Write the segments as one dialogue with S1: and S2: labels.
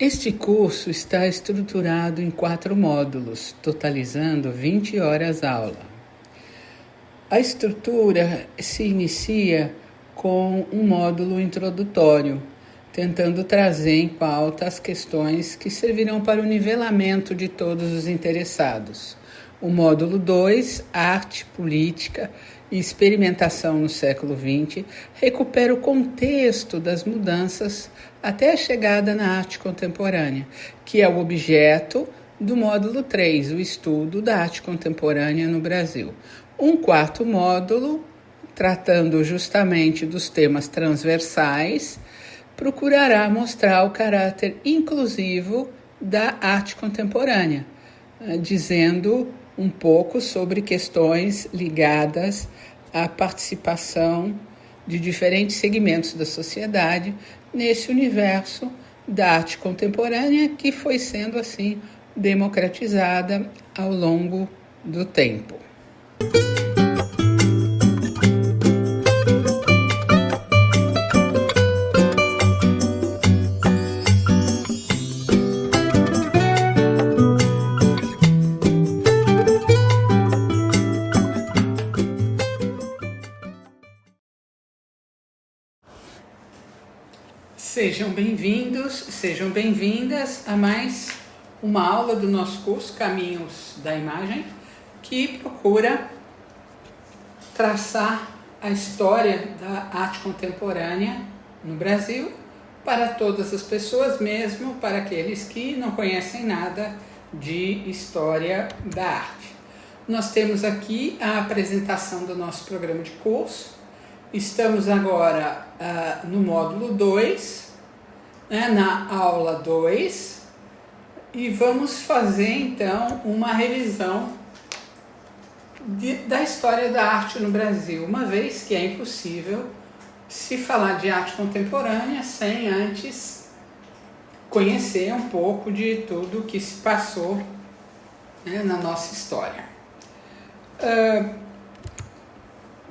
S1: Este curso está estruturado em 4 módulos, totalizando 20 horas aula. A estrutura se inicia com um módulo introdutório, tentando trazer em pauta as questões que servirão para o nivelamento de todos os interessados. O módulo 2, Arte, Política e Experimentação no século XX, recupera o contexto das mudanças até a chegada na arte contemporânea, que é o objeto do módulo 3, o estudo da arte contemporânea no Brasil. Um quarto módulo, tratando justamente dos temas transversais, procurará mostrar o caráter inclusivo da arte contemporânea, dizendo um pouco sobre questões ligadas à participação de diferentes segmentos da sociedade nesse universo da arte contemporânea que foi sendo assim democratizada ao longo do tempo. Sejam bem-vindos, sejam bem-vindas a mais uma aula do nosso curso Caminhos da Imagem, que procura traçar a história da arte contemporânea no Brasil para todas as pessoas, mesmo para aqueles que não conhecem nada de história da arte. Nós temos aqui a apresentação do nosso programa de curso. Estamos agora no módulo 2, na aula 2, e vamos fazer então uma revisão da história da arte no Brasil, uma vez que é impossível se falar de arte contemporânea sem antes conhecer um pouco de tudo que se passou na nossa história.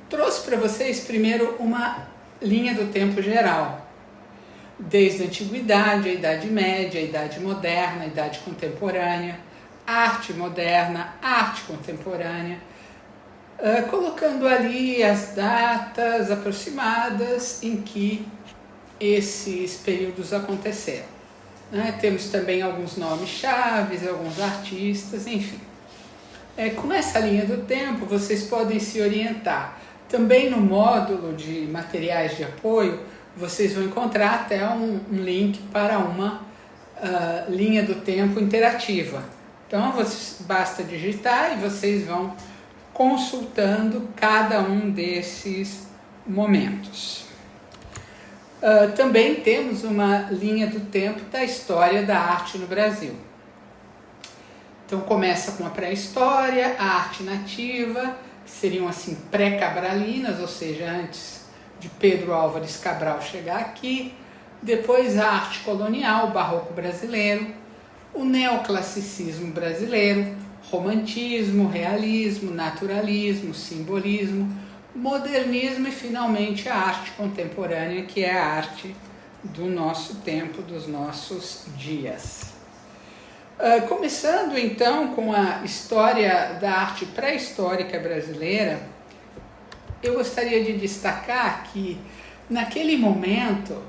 S1: Trouxe para vocês primeiro uma linha do tempo geral, desde a Antiguidade, a Idade Média, a Idade Moderna, a Idade Contemporânea, arte moderna, arte contemporânea, colocando ali as datas aproximadas em que esses períodos aconteceram. Temos também alguns nomes chaves, alguns artistas, enfim. Com essa linha do tempo, vocês podem se orientar. Também no módulo de materiais de apoio, vocês vão encontrar até um link para uma linha do tempo interativa. Então, basta digitar e vocês vão consultando cada um desses momentos. Também temos uma linha do tempo da história da arte no Brasil. Então, começa com a pré-história, a arte nativa, que seriam assim pré-cabralinas, ou seja, antes de Pedro Álvares Cabral chegar aqui, depois a arte colonial, o barroco brasileiro, o neoclassicismo brasileiro, romantismo, realismo, naturalismo, simbolismo, modernismo e finalmente a arte contemporânea, que é a arte do nosso tempo, dos nossos dias. Começando então com a história da arte pré-histórica brasileira, eu gostaria de destacar que naquele momento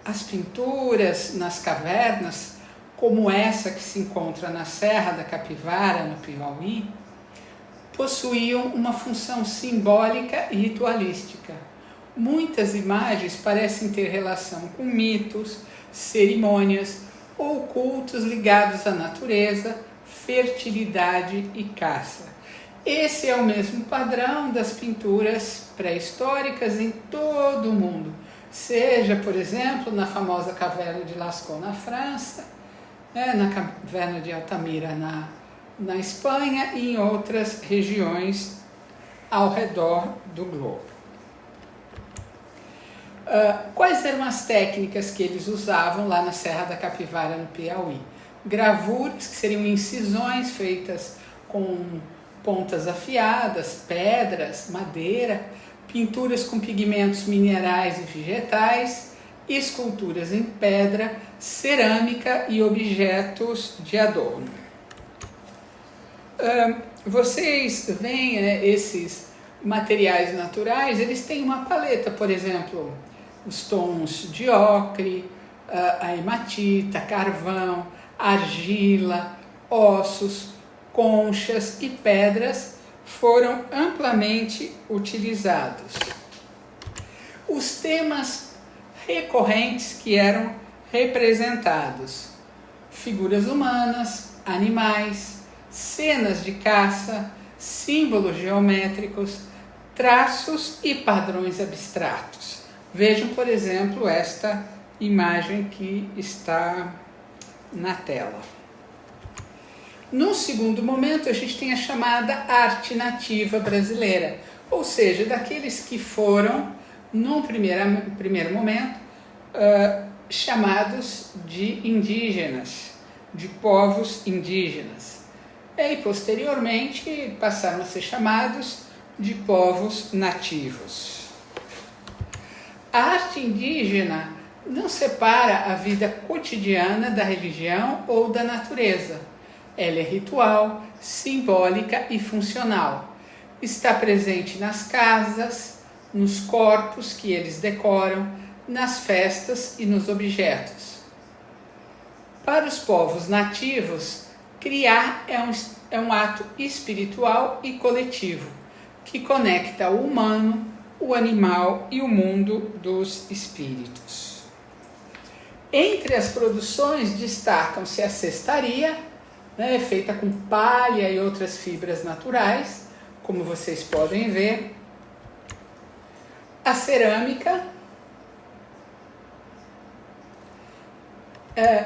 S1: as pinturas nas cavernas, como essa que se encontra na Serra da Capivara, no Piauí, possuíam uma função simbólica e ritualística. Muitas imagens parecem ter relação com mitos, cerimônias ou cultos ligados à natureza, fertilidade e caça. Esse é o mesmo padrão das pinturas pré-históricas em todo o mundo, seja, por exemplo, na famosa caverna de Lascaux na França, na caverna de Altamira na Espanha e em outras regiões ao redor do globo. Quais eram as técnicas que eles usavam lá na Serra da Capivara, no Piauí? Gravuras, que seriam incisões feitas com pontas afiadas, pedras, madeira, pinturas com pigmentos minerais e vegetais, esculturas em pedra, cerâmica e objetos de adorno. Vocês veem esses materiais naturais, eles têm uma paleta, por exemplo, os tons de ocre, a hematita, carvão, argila, ossos, conchas e pedras foram amplamente utilizados. Os temas recorrentes que eram representados: figuras humanas, animais, cenas de caça, símbolos geométricos, traços e padrões abstratos. Vejam, por exemplo, esta imagem que está na tela. No segundo momento, a gente tem a chamada arte nativa brasileira, ou seja, daqueles que foram, num primeiro momento, chamados de indígenas, de povos indígenas. E posteriormente passaram a ser chamados de povos nativos. A arte indígena não separa a vida cotidiana da religião ou da natureza. Ela é ritual, simbólica e funcional. Está presente nas casas, nos corpos que eles decoram, nas festas e nos objetos. Para os povos nativos, criar é um ato espiritual e coletivo, que conecta o humano, o animal e o mundo dos espíritos. Entre as produções destacam-se a cestaria, feita com palha e outras fibras naturais, como vocês podem ver, a cerâmica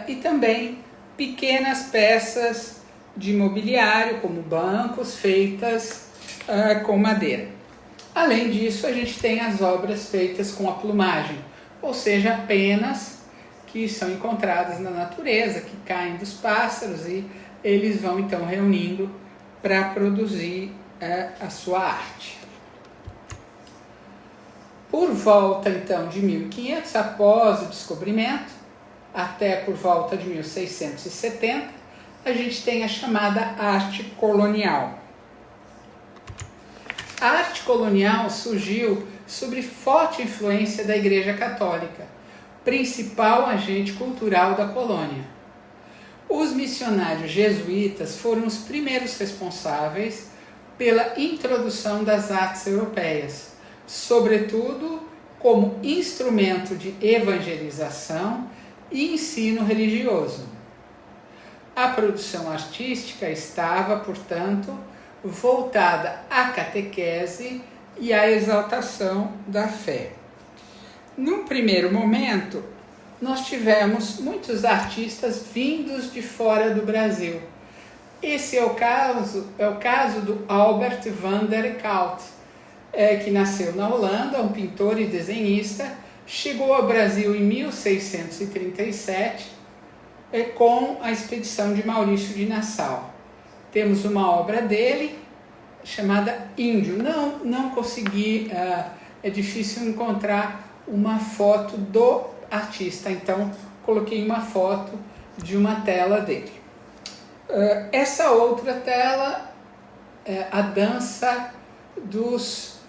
S1: e também pequenas peças de mobiliário, como bancos feitas com madeira. Além disso, a gente tem as obras feitas com a plumagem, ou seja, penas que são encontradas na natureza, que caem dos pássaros e eles vão então reunindo para produzir a sua arte. Por volta então de 1500, após o descobrimento, até por volta de 1670, a gente tem a chamada arte colonial. A arte colonial surgiu sob forte influência da Igreja Católica, principal agente cultural da colônia. Os missionários jesuítas foram os primeiros responsáveis pela introdução das artes europeias, sobretudo como instrumento de evangelização e ensino religioso. A produção artística estava, portanto, voltada à catequese e à exaltação da fé. Num primeiro momento, nós tivemos muitos artistas vindos de fora do Brasil. Esse é o caso do Albert van der Kalt, que nasceu na Holanda, um pintor e desenhista, chegou ao Brasil em 1637 com a expedição de Maurício de Nassau. Temos uma obra dele chamada Índio. Não consegui, é difícil encontrar uma foto do artista, então coloquei uma foto de uma tela dele. Essa outra tela é a dança dos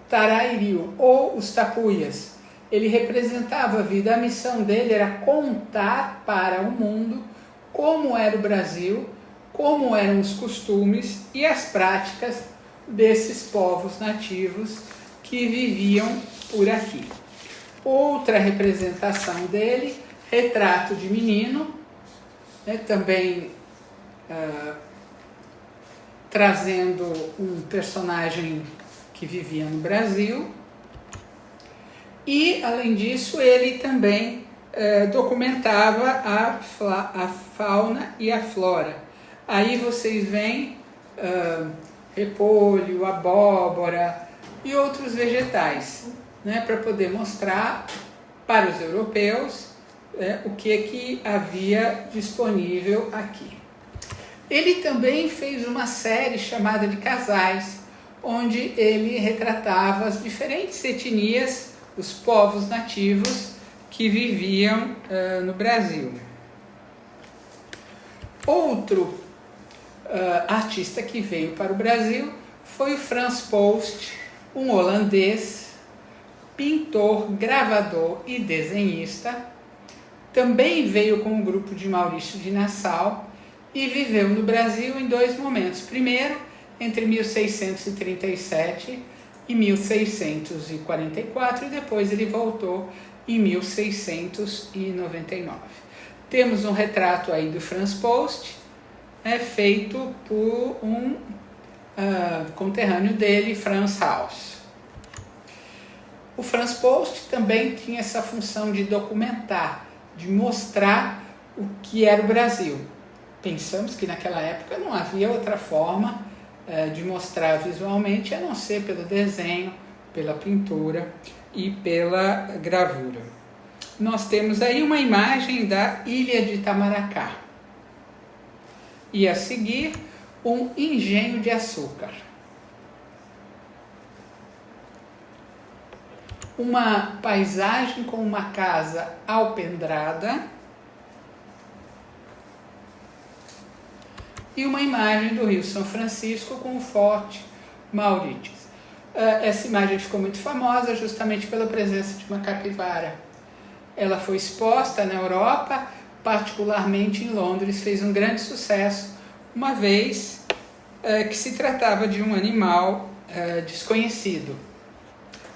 S1: Tarairiu, ou os tapuias. Ele representava a vida, a missão dele era contar para o mundo como era o Brasil, como eram os costumes e as práticas desses povos nativos que viviam por aqui. Outra representação dele, retrato de menino, também trazendo um personagem que vivia no Brasil. E, além disso, ele também documentava a fauna e a flora. Aí vocês veem repolho, abóbora e outros vegetais, para poder mostrar para os europeus o que havia disponível aqui. Ele também fez uma série chamada de Casais, onde ele retratava as diferentes etnias, os povos nativos que viviam no Brasil. Outro artista que veio para o Brasil foi o Frans Post, um holandês, pintor, gravador e desenhista. Também veio com o grupo de Maurício de Nassau e viveu no Brasil em dois momentos. Primeiro, entre 1637 e 1644, e depois ele voltou em 1699. Temos um retrato aí do Frans Post, feito por um conterrâneo dele, Frans Hals. O Frans Post também tinha essa função de documentar, de mostrar o que era o Brasil. Pensamos que naquela época não havia outra forma de mostrar visualmente, a não ser pelo desenho, pela pintura e pela gravura. Nós temos aí uma imagem da ilha de Itamaracá. E a seguir, um engenho de açúcar. Uma paisagem com uma casa alpendrada e uma imagem do Rio São Francisco com o Forte Mauritius. Essa imagem ficou muito famosa justamente pela presença de uma capivara. Ela foi exposta na Europa, particularmente em Londres, fez um grande sucesso, uma vez que se tratava de um animal desconhecido.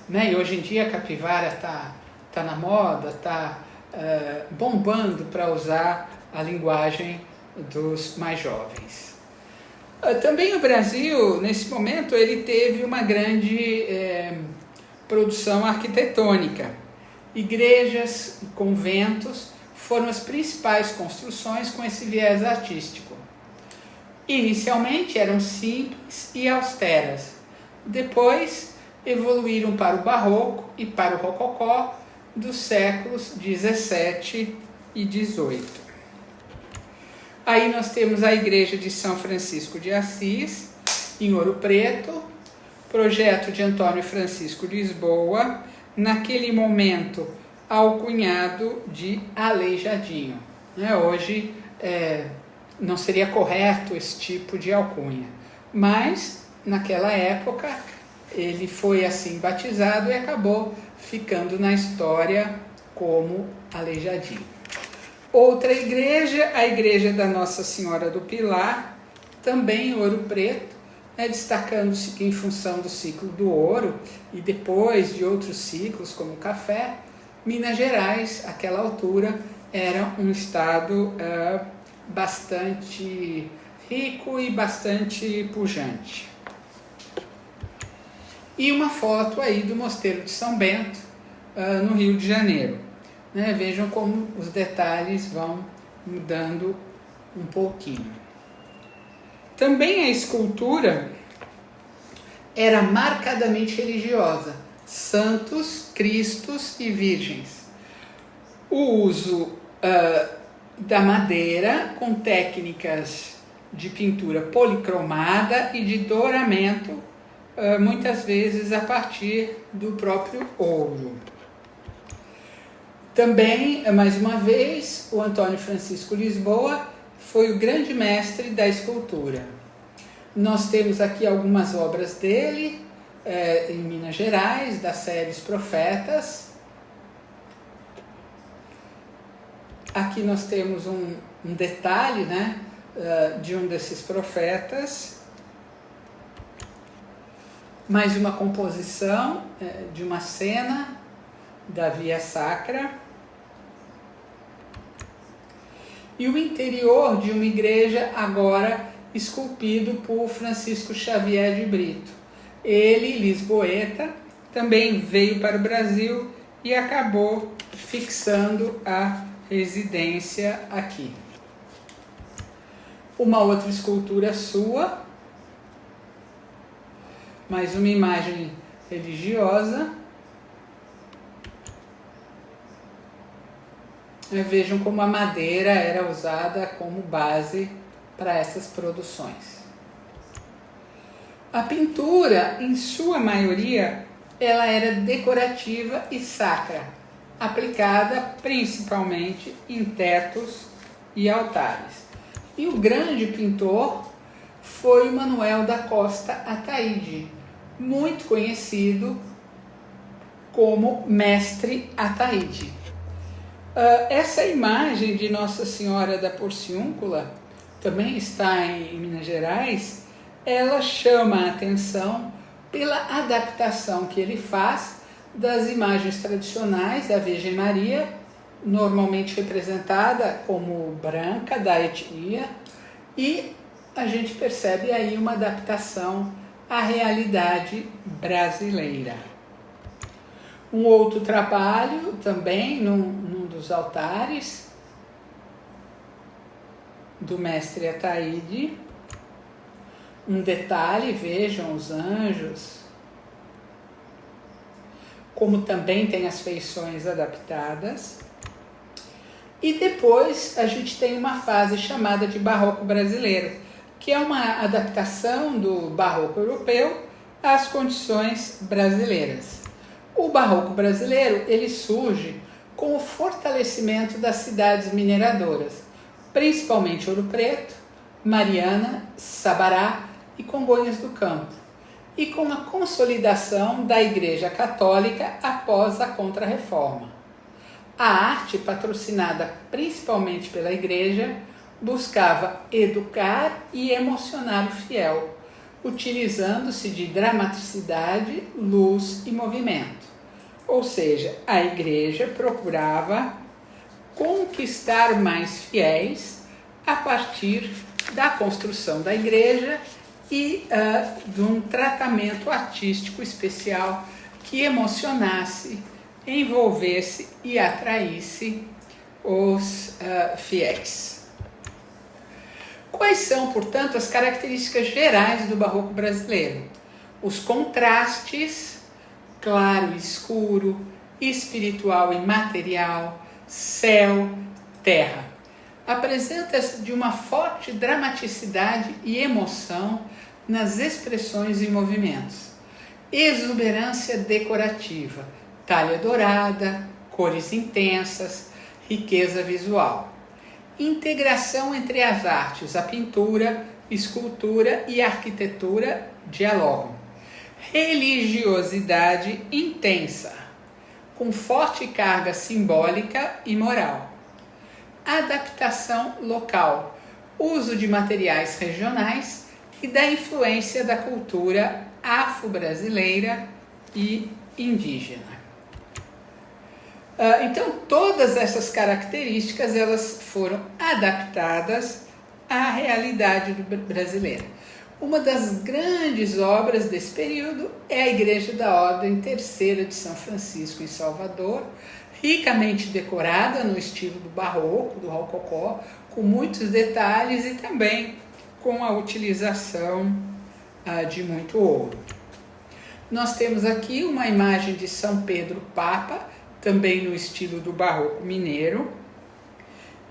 S1: E hoje em dia a capivara está na moda, está bombando, para usar a linguagem dos mais jovens. Também o Brasil, nesse momento, ele teve uma grande produção arquitetônica. Igrejas e conventos foram as principais construções com esse viés artístico. Inicialmente eram simples e austeras. Depois evoluíram para o barroco e para o rococó dos séculos 17 e 18. Aí nós temos a igreja de São Francisco de Assis, em Ouro Preto, projeto de Antônio Francisco Lisboa, naquele momento alcunhado de Aleijadinho. Hoje não seria correto esse tipo de alcunha, mas naquela época ele foi assim batizado e acabou ficando na história como Aleijadinho. Outra igreja, a igreja da Nossa Senhora do Pilar, também em Ouro Preto, destacando-se que em função do ciclo do ouro e depois de outros ciclos como o café, Minas Gerais, àquela altura, era um estado bastante rico e bastante pujante. E uma foto aí do Mosteiro de São Bento, no Rio de Janeiro. Vejam como os detalhes vão mudando um pouquinho. Também a escultura era marcadamente religiosa, santos, cristos e virgens. O uso da madeira com técnicas de pintura policromada e de douramento, muitas vezes a partir do próprio ouro. Também, mais uma vez, o Antônio Francisco Lisboa foi o grande mestre da escultura. Nós temos aqui algumas obras dele, em Minas Gerais, da série Os Profetas. Aqui nós temos um detalhe, de um desses profetas. Mais uma composição de uma cena da Via Sacra. E o interior de uma igreja agora esculpido por Francisco Xavier de Brito. Ele, lisboeta, também veio para o Brasil e acabou fixando a residência aqui. Uma outra escultura sua, mais uma imagem religiosa. Vejam como a madeira era usada como base para essas produções. A pintura, em sua maioria, ela era decorativa e sacra. aplicada principalmente em tetos e altares. E o grande pintor foi Manuel da Costa Ataíde, muito conhecido como Mestre Ataíde. Essa imagem de Nossa Senhora da Porciúncula, também está em Minas Gerais, ela chama a atenção pela adaptação que ele faz das imagens tradicionais da Virgem Maria, normalmente representada como branca da etnia, e a gente percebe aí uma adaptação à realidade brasileira. Um outro trabalho também num dos altares do Mestre Ataíde. Um detalhe, vejam os anjos, como também tem as feições adaptadas. E depois a gente tem uma fase chamada de Barroco brasileiro, que é uma adaptação do Barroco europeu às condições brasileiras. O Barroco brasileiro, ele surge com o fortalecimento das cidades mineradoras, principalmente Ouro Preto, Mariana, Sabará e Congonhas do Campo, e com a consolidação da Igreja Católica após a Contra-Reforma. A arte, patrocinada principalmente pela Igreja, buscava educar e emocionar o fiel, utilizando-se de dramaticidade, luz e movimento. Ou seja, a Igreja procurava conquistar mais fiéis a partir da construção da Igreja e de um tratamento artístico especial que emocionasse, envolvesse e atraísse os fiéis. Quais são, portanto, as características gerais do Barroco brasileiro? Os contrastes, claro e escuro, espiritual e material, céu, terra. Apresenta-se de uma forte dramaticidade e emoção nas expressões e movimentos. Exuberância decorativa, talha dourada, cores intensas, riqueza visual. Integração entre as artes, a pintura, escultura e a arquitetura dialogam. Religiosidade intensa, com forte carga simbólica e moral. Adaptação local, uso de materiais regionais e da influência da cultura afro-brasileira e indígena. Então, todas essas características elas foram adaptadas à realidade brasileira. Uma das grandes obras desse período é a Igreja da Ordem Terceira de São Francisco, em Salvador, ricamente decorada no estilo do Barroco, do Rococó, com muitos detalhes e também com a utilização de muito ouro. Nós temos aqui uma imagem de São Pedro Papa, também no estilo do Barroco mineiro,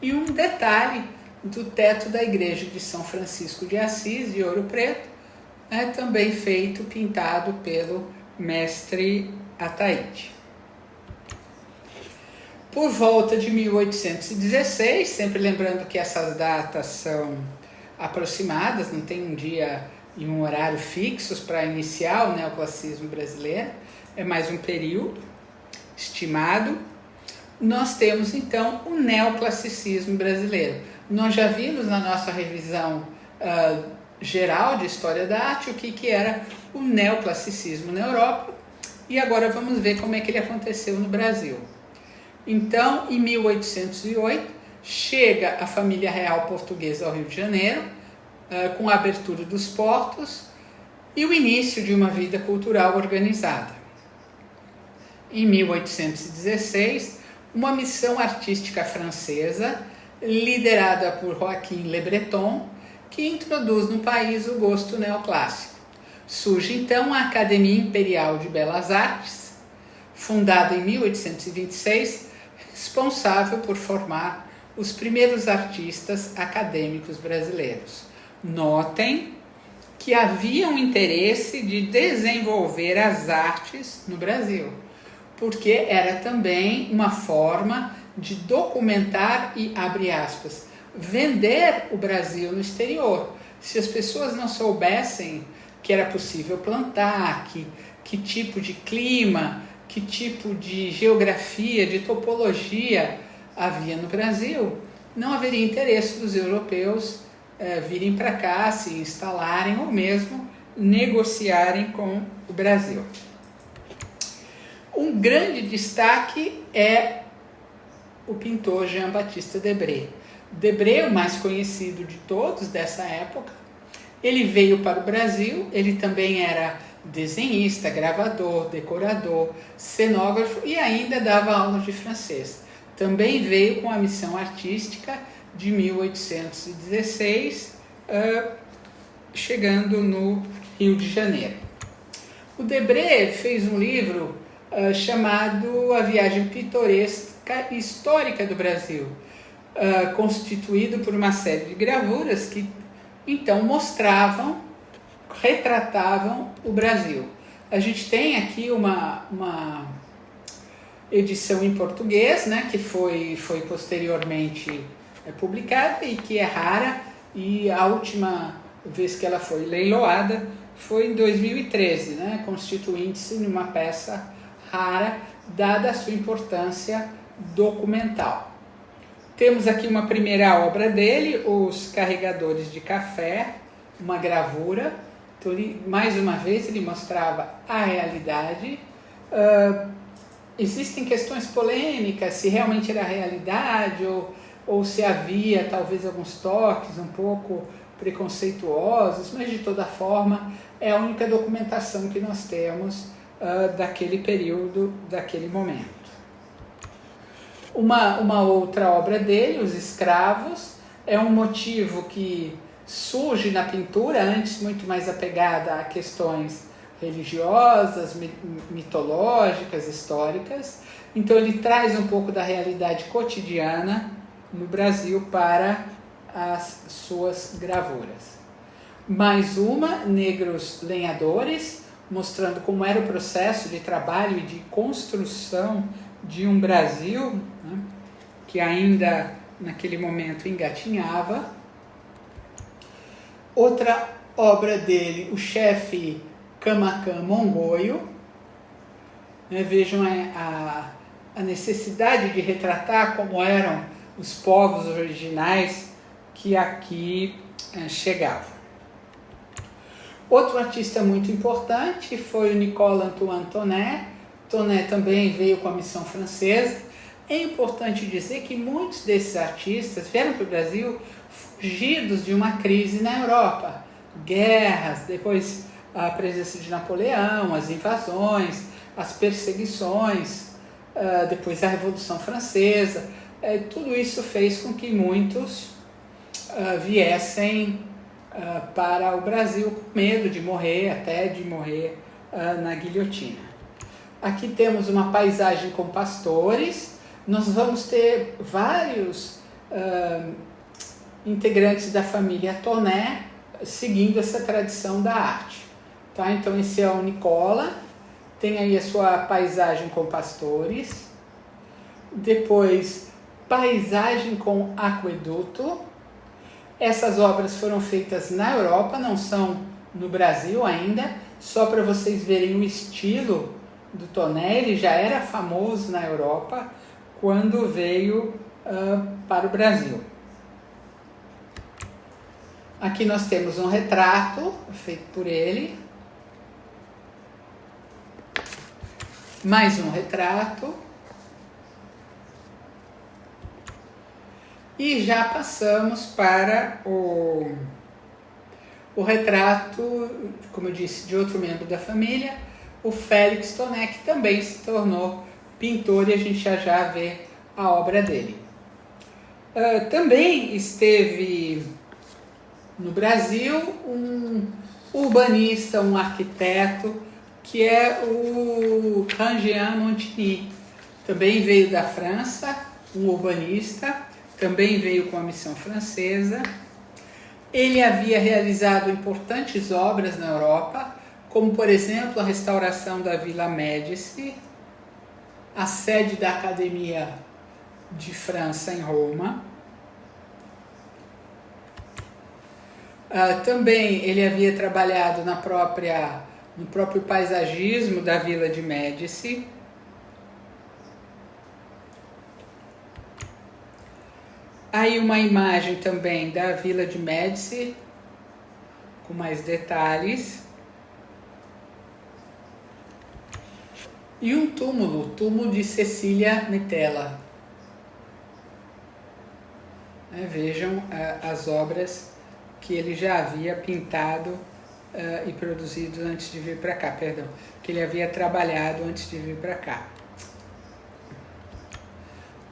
S1: e um detalhe do teto da Igreja de São Francisco de Assis, de Ouro Preto, também pintado pelo Mestre Ataíde. Por volta de 1816, sempre lembrando que essas datas são aproximadas, não tem um dia e um horário fixos para iniciar o neoclassicismo brasileiro, é mais um período estimado. Nós temos então o neoclassicismo brasileiro. Nós já vimos na nossa revisão geral de História da Arte o que era o neoclassicismo na Europa, e agora vamos ver como é que ele aconteceu no Brasil. Então, em 1808, chega a família real portuguesa ao Rio de Janeiro, com a abertura dos portos e o início de uma vida cultural organizada. Em 1816, uma missão artística francesa, liderada por Joaquim Le Breton, que introduz no país o gosto neoclássico. Surge então a Academia Imperial de Belas Artes, fundada em 1826, responsável por formar os primeiros artistas acadêmicos brasileiros. Notem que havia um interesse de desenvolver as artes no Brasil. porque era também uma forma de documentar e, abre aspas, vender o Brasil no exterior. Se as pessoas não soubessem que era possível plantar, que tipo de clima, que tipo de geografia, de topologia havia no Brasil, não haveria interesse dos europeus virem para cá, se instalarem ou mesmo negociarem com o Brasil. Um grande destaque é o pintor Jean-Baptiste Debré. Debré, o mais conhecido de todos dessa época, ele veio para o Brasil, ele também era desenhista, gravador, decorador, cenógrafo e ainda dava aula de francês. Também veio com a missão artística de 1816, chegando no Rio de Janeiro. O Debré fez um livro chamado A Viagem Pitoresca e Histórica do Brasil, constituído por uma série de gravuras que então retratavam o Brasil. A gente tem aqui uma edição em português, né, que foi posteriormente publicada e que é rara, e a última vez que ela foi leiloada foi em 2013, né, constituindo-se numa peça rara, dada a sua importância documental. Temos aqui uma primeira obra dele, Os Carregadores de Café, uma gravura. Então, mais uma vez, ele mostrava a realidade. Existem questões polêmicas, se realmente era a realidade ou se havia talvez alguns toques um pouco preconceituosos, mas de toda forma é a única documentação que nós temos daquele período, daquele momento. Uma outra obra dele, Os Escravos, é um motivo que surge na pintura, antes muito mais apegada a questões religiosas, mitológicas, históricas. Então ele traz um pouco da realidade cotidiana no Brasil para as suas gravuras. Mais uma, Negros Lenhadores, mostrando como era o processo de trabalho e de construção de um Brasil, né, que ainda naquele momento engatinhava. Outra obra dele, O Chefe Camacan Mongoio, né, vejam a necessidade de retratar como eram os povos originais que aqui chegavam. Outro artista muito importante foi o Nicole Antoine Tonet. Tonet também veio com a missão francesa. É importante dizer que muitos desses artistas vieram para o Brasil fugidos de uma crise na Europa. Guerras, depois a presença de Napoleão, as invasões, as perseguições, depois a Revolução Francesa. Tudo isso fez com que muitos viessem para o Brasil com medo de morrer, até de morrer na guilhotina. Aqui temos uma paisagem com pastores. Nós vamos ter vários integrantes da família Tonet seguindo essa tradição da arte. Tá? Então esse é o Nicola, tem aí a sua paisagem com pastores. Depois, paisagem com aqueduto. Essas obras foram feitas na Europa, não são no Brasil ainda, só para vocês verem o estilo do Tonet. Ele já era famoso na Europa quando veio para o Brasil. Aqui nós temos um retrato feito por ele. Mais um retrato. E já passamos para o retrato, como eu disse, de outro membro da família, o Félix Tonet, que também se tornou pintor, e a gente já vê a obra dele. Também esteve no Brasil um urbanista, um arquiteto, que é o Jean Montigny. Também veio da França, um urbanista, também veio com a missão francesa. Ele havia realizado importantes obras na Europa, como, por exemplo, a restauração da Vila Médici, a sede da Academia de França em Roma. Também ele havia trabalhado no próprio paisagismo da Vila de Médici. Aí uma imagem também da Vila de Médici, com mais detalhes. E um túmulo de Cecília Metella. Vejam as obras que ele já havia pintado e produzido antes de vir para cá, que ele havia trabalhado antes de vir para cá.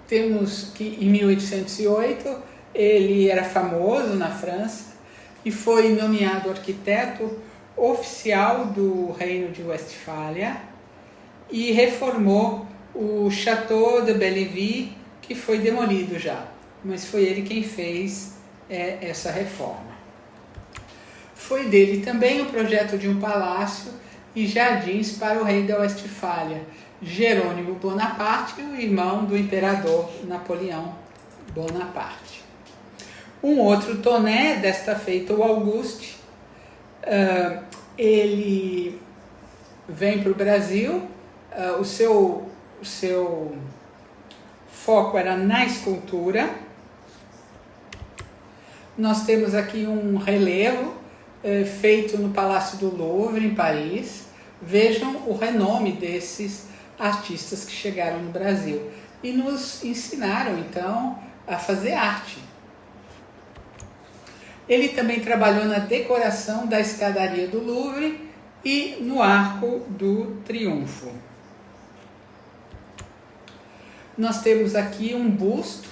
S1: Temos que em 1808 ele era famoso na França e foi nomeado arquiteto oficial do Reino de Westfália e reformou o Château de Belleville, que foi demolido já, mas foi ele quem fez essa reforma. Foi dele também o projeto de um palácio e jardins para o rei da Westfália, Jerônimo Bonaparte, o irmão do imperador Napoleão Bonaparte. Um outro toné desta feita, o Auguste, ele vem para o Brasil, o seu foco era na escultura. Nós temos aqui um relevo feito no Palácio do Louvre, em Paris. Vejam o renome desses artistas que chegaram no Brasil e nos ensinaram, então, a fazer arte. Ele também trabalhou na decoração da escadaria do Louvre e no Arco do Triunfo. Nós temos aqui um busto,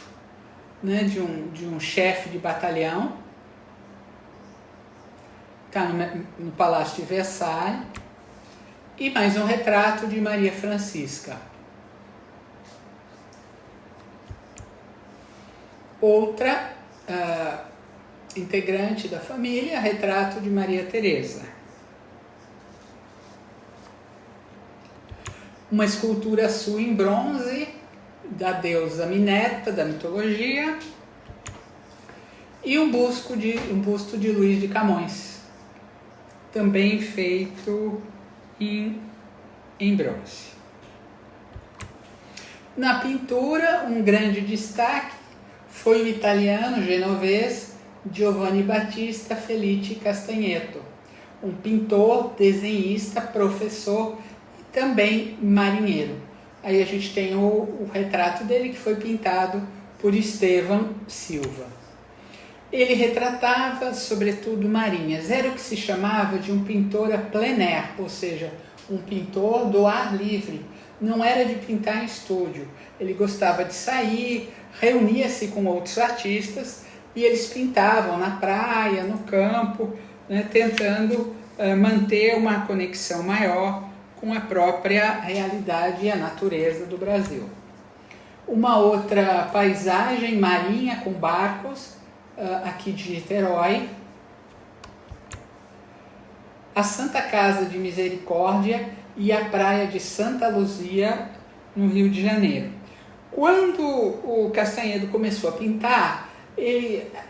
S1: né, de um chefe de batalhão, está no Palácio de Versalhes, e mais um retrato de Maria Francisca. Outra integrante da família, retrato de Maria Teresa. Uma escultura sua em bronze da deusa Minerva, da mitologia, e um busto de Luís de Camões, também feito em bronze. Na pintura, um grande destaque foi o italiano genovês Giovanni Battista Felice Castagneto, um pintor, desenhista, professor e também marinheiro. Aí a gente tem o retrato dele, que foi pintado por Estevão Silva. Ele retratava, sobretudo, marinhas. Era o que se chamava de um pintor à plein air, ou seja, um pintor do ar livre. Não era de pintar em estúdio. Ele gostava de sair, reunia-se com outros artistas e eles pintavam na praia, no campo, né, tentando manter uma conexão maior com a própria realidade e a natureza do Brasil. Uma outra paisagem marinha com barcos, aqui de Niterói, a Santa Casa de Misericórdia e a praia de Santa Luzia, no Rio de Janeiro. Quando o Castanhedo começou a pintar,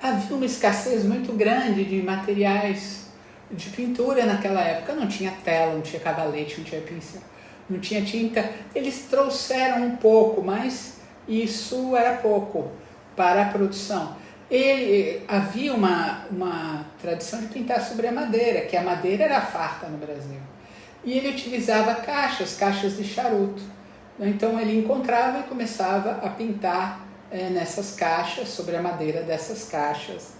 S1: havia uma escassez muito grande de materiais de pintura naquela época. Não tinha tela, não tinha cavalete, não tinha pincel, não tinha tinta. Eles trouxeram um pouco, mas isso era pouco para a produção. Havia uma tradição de pintar sobre a madeira, que a madeira era farta no Brasil. E ele utilizava caixas de charuto. Então ele encontrava e começava a pintar nessas caixas, sobre a madeira dessas caixas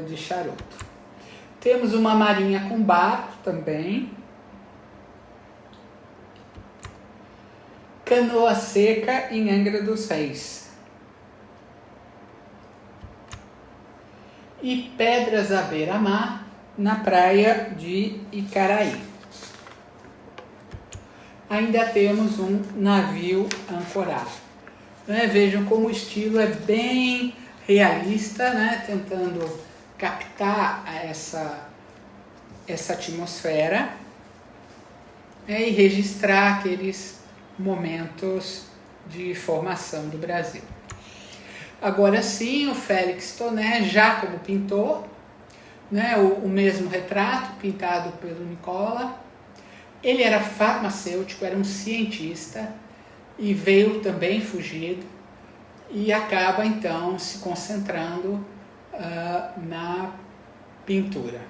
S1: de charuto. Temos uma marinha com barco também. Canoa seca em Angra dos Reis. E pedras à beira-mar na praia de Icaraí. Ainda temos um navio ancorado. Vejam como o estilo é bem realista, né? Tentando captar essa atmosfera e registrar aqueles momentos de formação do Brasil. Agora sim, o Félix Toné, já como pintor, né, o mesmo retrato pintado pelo Nicola. Ele era farmacêutico, era um cientista e veio também fugido e acaba então se concentrando na pintura.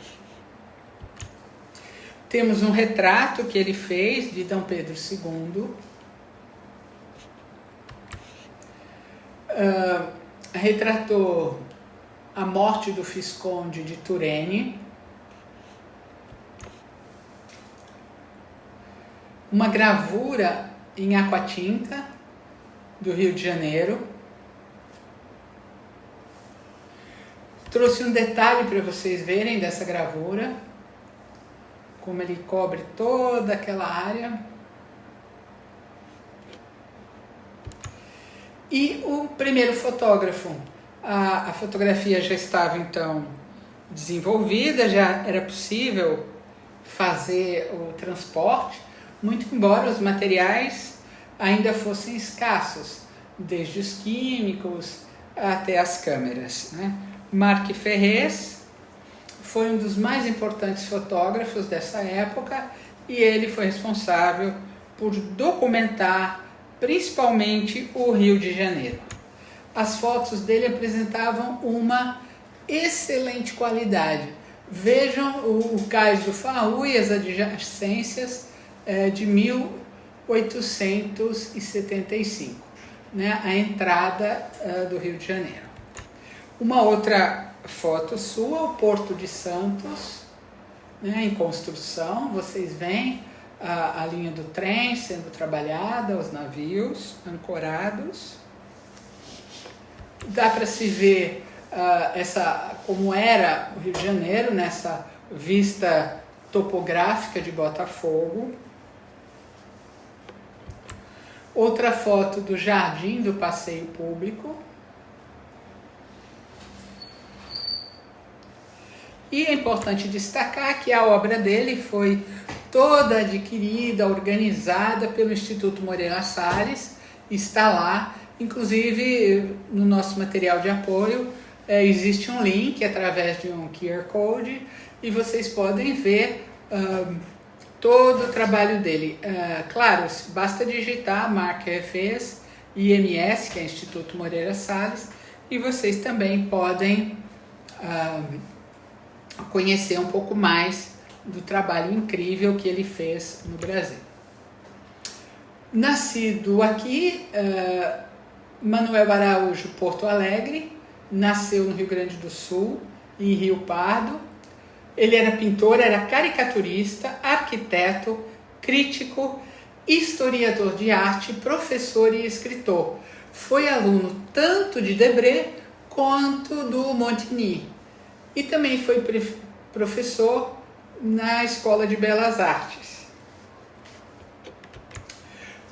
S1: Temos um retrato que ele fez de Dom Pedro II. Retratou a morte do Visconde de Turenne, uma gravura em aquatinta do Rio de Janeiro. Trouxe um detalhe para vocês verem dessa gravura, como ele cobre toda aquela área. E o primeiro fotógrafo, a fotografia já estava então desenvolvida, já era possível fazer o transporte, muito embora os materiais ainda fossem escassos, desde os químicos até as câmeras, né? Marc Ferrez foi um dos mais importantes fotógrafos dessa época e ele foi responsável por documentar principalmente o Rio de Janeiro. As fotos dele apresentavam uma excelente qualidade. Vejam o Cais do Faú e as adjacências de 1875, né, a entrada do Rio de Janeiro. Uma outra foto sua, o Porto de Santos, né, em construção. Vocês veem a linha do trem sendo trabalhada, os navios ancorados. Dá para se ver como era o Rio de Janeiro nessa vista topográfica de Botafogo. Outra foto do Jardim do Passeio Público. E é importante destacar que a obra dele foi toda adquirida, organizada pelo Instituto Moreira Salles, está lá, inclusive no nosso material de apoio existe um link através de um QR Code e vocês podem ver todo o trabalho dele. Claro, basta digitar Marc Ferrez, IMS, que é Instituto Moreira Salles, e vocês também podem conhecer um pouco mais do trabalho incrível que ele fez no Brasil. Nascido aqui, Manuel Araújo Porto Alegre, nasceu no Rio Grande do Sul, em Rio Pardo. Ele era pintor, era caricaturista, arquiteto, crítico, historiador de arte, professor e escritor. Foi aluno tanto de Debré quanto do Montigny. E também foi professor na Escola de Belas Artes.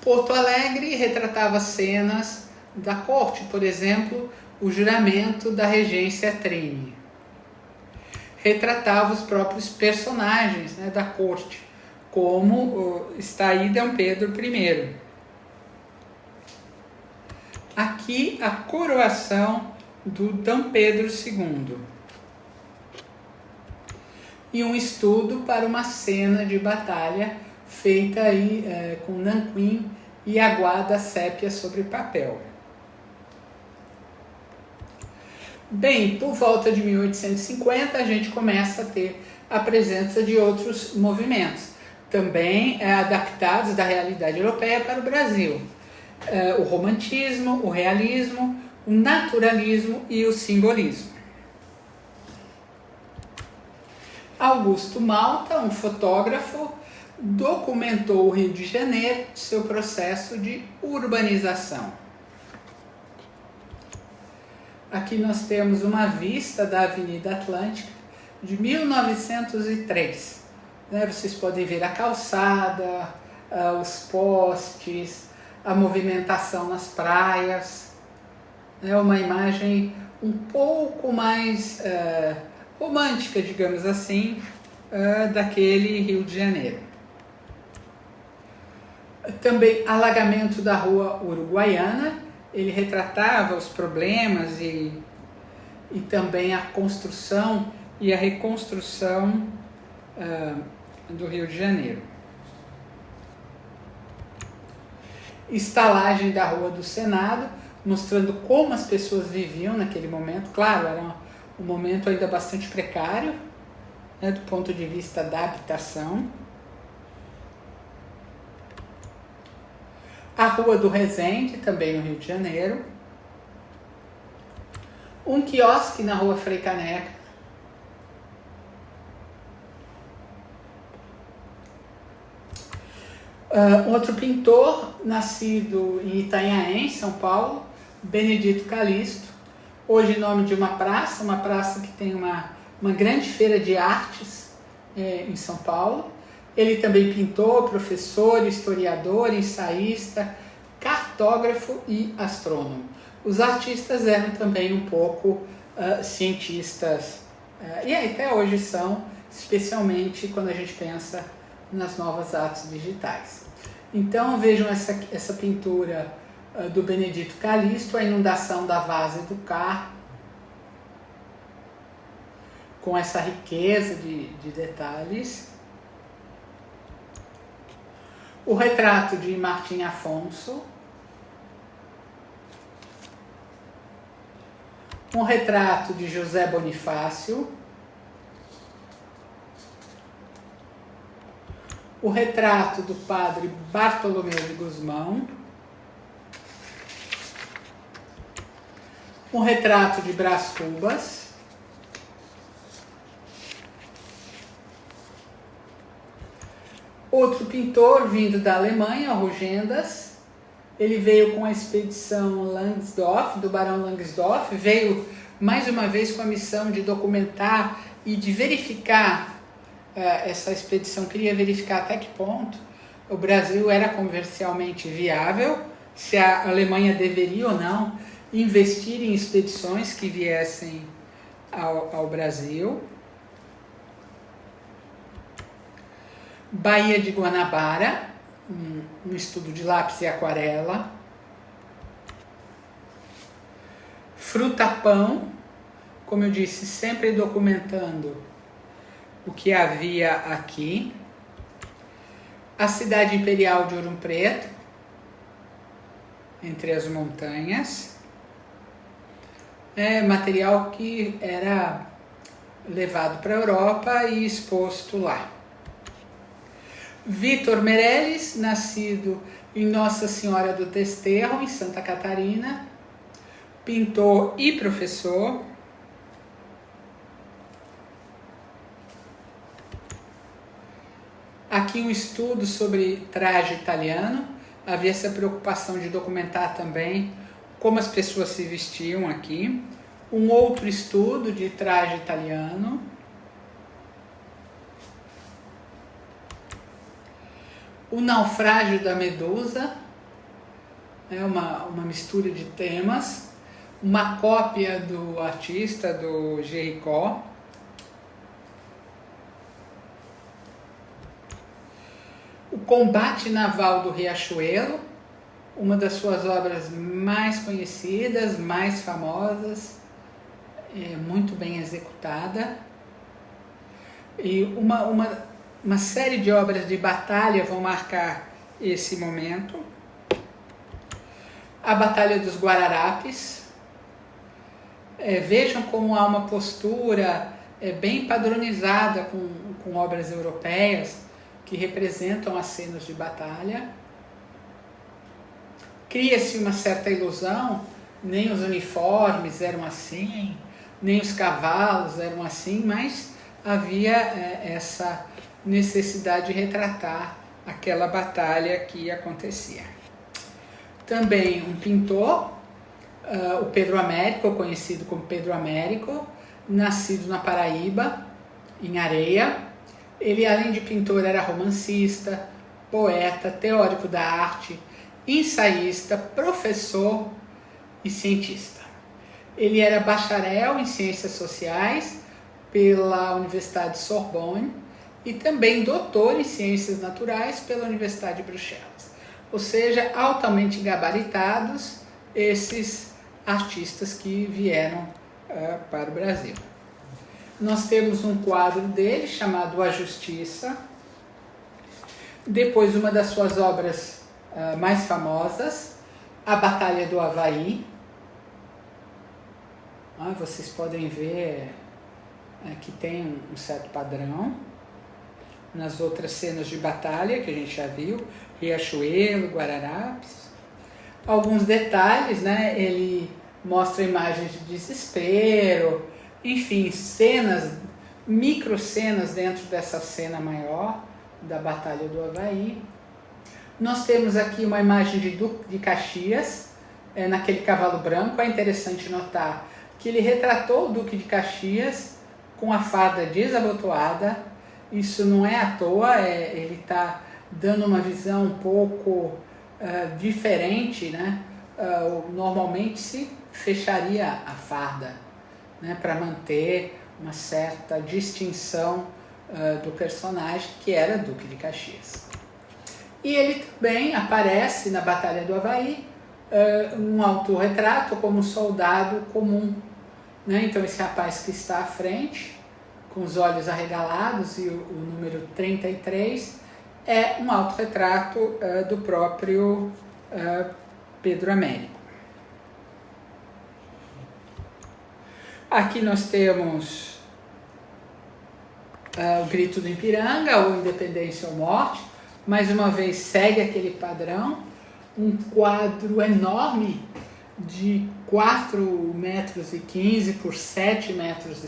S1: Porto Alegre retratava cenas da corte, por exemplo, o juramento da regência Trini. Retratava os próprios personagens, né, da corte, como está aí Dom Pedro I. Aqui a coroação do Dom Pedro II. E um estudo para uma cena de batalha feita aí com nanquim e aguada sépia sobre papel. Bem, por volta de 1850 a gente começa a ter a presença de outros movimentos, também adaptados da realidade europeia para o Brasil. O romantismo, o realismo, o naturalismo e o simbolismo. Augusto Malta, um fotógrafo, documentou o Rio de Janeiro, seu processo de urbanização. Aqui nós temos uma vista da Avenida Atlântica de 1903. Vocês podem ver a calçada, os postes, a movimentação nas praias. É uma imagem um pouco mais romântica, digamos assim, daquele Rio de Janeiro. Também alagamento da rua Uruguaiana, ele retratava os problemas e também a construção e a reconstrução do Rio de Janeiro. Estalagem da Rua do Senado, mostrando como as pessoas viviam naquele momento. Claro, era um momento ainda bastante precário, né, do ponto de vista da habitação. A Rua do Resende, também no Rio de Janeiro. Um quiosque na Rua Frei Caneca. Outro pintor, nascido em Itanhaém, São Paulo, Benedito Calixto, hoje nome de uma praça que tem uma grande feira de artes em São Paulo. Ele também pintor, professor, historiador, ensaísta, cartógrafo e astrônomo. Os artistas eram também um pouco cientistas, e até hoje são, especialmente quando a gente pensa nas novas artes digitais. Então vejam essa pintura do Benedito Calixto, a inundação da Várzea do Carro, com essa riqueza de detalhes. O retrato de Martim Afonso. Um retrato de José Bonifácio. O retrato do padre Bartolomeu de Gusmão. Um retrato de Brás Cubas. Outro pintor vindo da Alemanha, Rugendas, ele veio com a expedição Langsdorff, do Barão Langsdorff, veio mais uma vez com a missão de documentar e de verificar, essa expedição queria verificar até que ponto o Brasil era comercialmente viável, se a Alemanha deveria ou não investir em expedições que viessem ao Brasil. Baía de Guanabara, um estudo de lápis e aquarela. Fruta-pão, como eu disse, sempre documentando o que havia aqui. A cidade imperial de Ouro Preto, entre as montanhas. Material que era levado para a Europa e exposto lá. Vitor Meirelles, nascido em Nossa Senhora do Desterro, em Santa Catarina, pintor e professor. Aqui um estudo sobre traje italiano, havia essa preocupação de documentar também como as pessoas se vestiam aqui. Um outro estudo de traje italiano. O naufrágio da Medusa, uma mistura de temas, uma cópia do artista, do Géricault. O combate naval do Riachuelo, uma das suas obras mais conhecidas, mais famosas, muito bem executada. E uma série de obras de batalha vão marcar esse momento. A Batalha dos Guararapes. Vejam como há uma postura bem padronizada com obras europeias que representam as cenas de batalha. Cria-se uma certa ilusão, nem os uniformes eram assim, nem os cavalos eram assim, mas havia essa necessidade de retratar aquela batalha que acontecia. Também um pintor, o Pedro Américo, conhecido como Pedro Américo, nascido na Paraíba, em Areia. Ele, além de pintor, era romancista, poeta, teórico da arte, ensaísta, professor e cientista. Ele era bacharel em Ciências Sociais pela Universidade de Sorbonne e também doutor em Ciências Naturais pela Universidade de Bruxelas. ou seja, altamente gabaritados esses artistas que vieram para o Brasil. Nós temos um quadro dele chamado A Justiça, depois uma das suas obras mais famosas, A Batalha do Havaí. Vocês podem ver que tem um certo padrão nas outras cenas de batalha que a gente já viu, Riachuelo, Guararapes. Alguns detalhes, né? Ele mostra imagens de desespero, enfim, cenas, micro cenas dentro dessa cena maior da Batalha do Havaí. Nós temos aqui uma imagem de Duque de Caxias, naquele cavalo branco. É interessante notar que ele retratou o Duque de Caxias com a farda desabotoada. Isso não é à toa, ele está dando uma visão um pouco diferente, né? Normalmente se fecharia a farda, né, para manter uma certa distinção do personagem, que era Duque de Caxias. E ele também aparece na Batalha do Havaí, um autorretrato como soldado comum, né? Então esse rapaz que está à frente, com os olhos arregalados, e o número 33, é um autorretrato do próprio Pedro Américo. Aqui nós temos o Grito do Ipiranga, ou Independência ou Morte. Mais uma vez segue aquele padrão, um quadro enorme de 4,15 metros por 7,60 metros.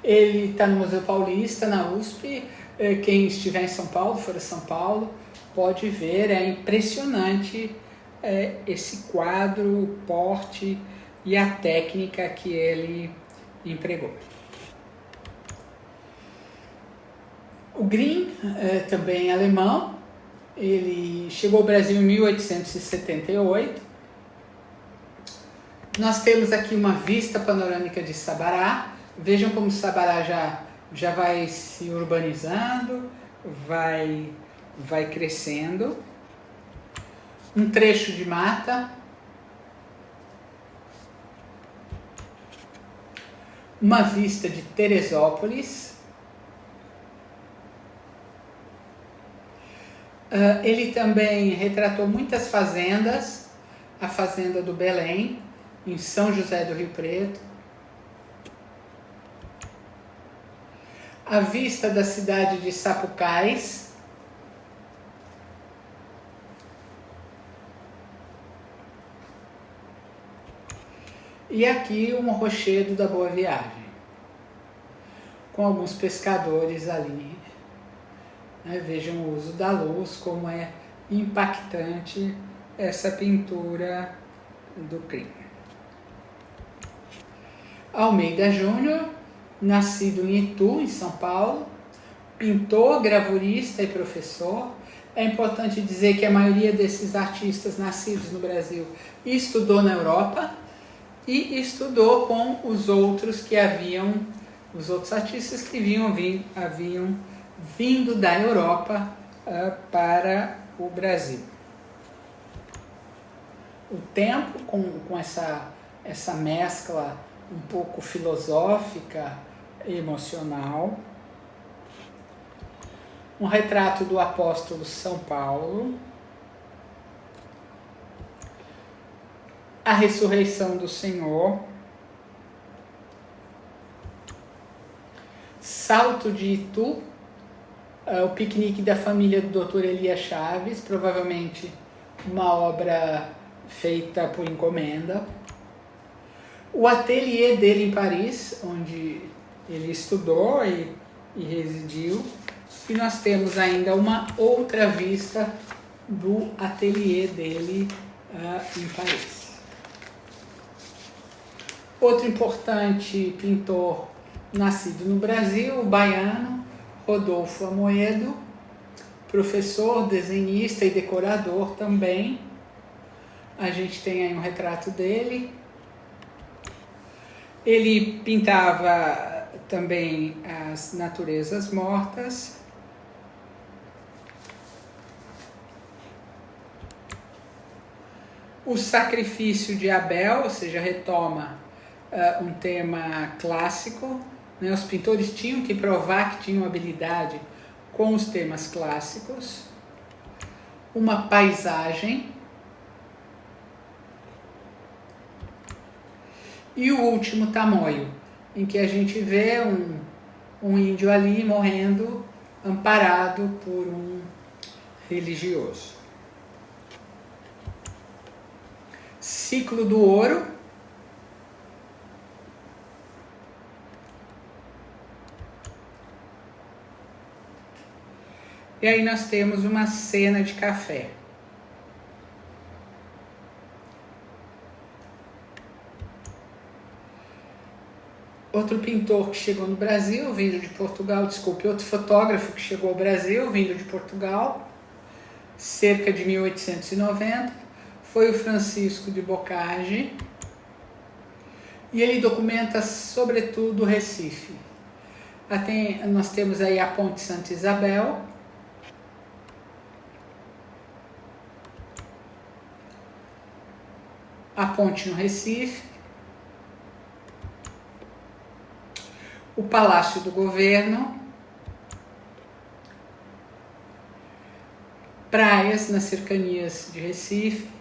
S1: Ele está no Museu Paulista, na USP. Quem estiver em São Paulo, for a São Paulo, pode ver. É impressionante esse quadro, o porte e a técnica que ele empregou. O Grimm, também alemão, ele chegou ao Brasil em 1878. Nós temos aqui uma vista panorâmica de Sabará. Vejam como Sabará já vai se urbanizando, vai crescendo. Um trecho de mata. Uma vista de Teresópolis. Ele também retratou muitas fazendas, a fazenda do Belém, em São José do Rio Preto, a vista da cidade de Sapucais, e aqui um rochedo da Boa Viagem, com alguns pescadores ali. Vejam o uso da luz, como é impactante essa pintura do Grimm. Almeida Júnior, nascido em Itu, em São Paulo, pintor, gravurista e professor. É importante dizer que a maioria desses artistas nascidos no Brasil estudou na Europa e estudou com os outros artistas que haviam vindo da Europa para o Brasil. O tempo, com essa mescla um pouco filosófica e emocional. Um retrato do apóstolo São Paulo. A ressurreição do Senhor. Salto de Itu. O piquenique da família do Dr. Elias Chaves, provavelmente uma obra feita por encomenda. O ateliê dele em Paris, onde ele estudou e residiu. E nós temos ainda uma outra vista do ateliê dele em Paris. Outro importante pintor nascido no Brasil, o baiano Rodolfo Amoedo, professor, desenhista e decorador também. A gente tem aí um retrato dele. Ele pintava também as naturezas mortas. O sacrifício de Abel, ou seja, retoma um tema clássico, né? Os pintores tinham que provar que tinham habilidade com os temas clássicos. Uma paisagem. E o último, Tamoio, em que a gente vê um índio ali morrendo, amparado por um religioso. Ciclo do ouro. E aí nós temos uma cena de café. Outro pintor que chegou no Brasil, vindo de Portugal, outro fotógrafo que chegou ao Brasil, vindo de Portugal, cerca de 1890, foi o Francisco de Bocage, e ele documenta sobretudo o Recife. Nós temos aí a Ponte Santa Isabel, a ponte no Recife, o Palácio do Governo, praias nas cercanias de Recife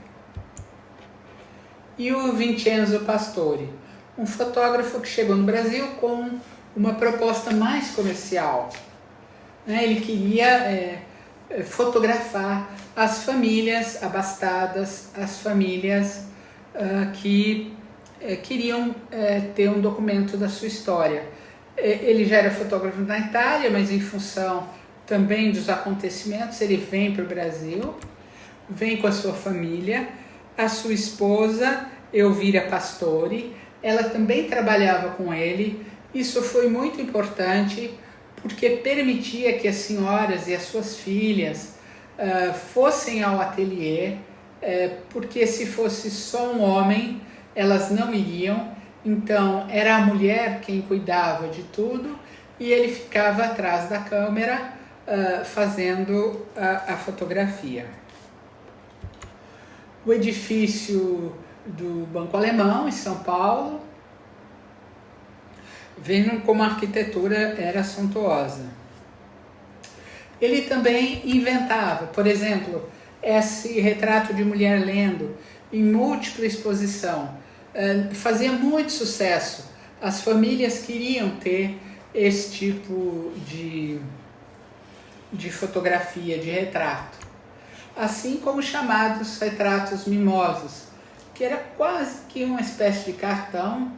S1: e o Vincenzo Pastore, um fotógrafo que chegou no Brasil com uma proposta mais comercial. Ele queria fotografar as famílias abastadas, as famílias que queriam ter um documento da sua história. Ele já era fotógrafo na Itália, mas em função também dos acontecimentos, ele vem para o Brasil, vem com a sua família, a sua esposa, Elvira Pastore, ela também trabalhava com ele. Isso foi muito importante, porque permitia que as senhoras e as suas filhas fossem ao ateliê, porque se fosse só um homem, elas não iriam. Então, era a mulher quem cuidava de tudo e ele ficava atrás da câmera fazendo a fotografia. O edifício do Banco Alemão, em São Paulo, vendo como a arquitetura era suntuosa. Ele também inventava, por exemplo, esse retrato de mulher lendo em múltipla exposição. Fazia muito sucesso. As famílias queriam ter esse tipo de fotografia, de retrato. Assim como os chamados retratos mimosos, que era quase que uma espécie de cartão,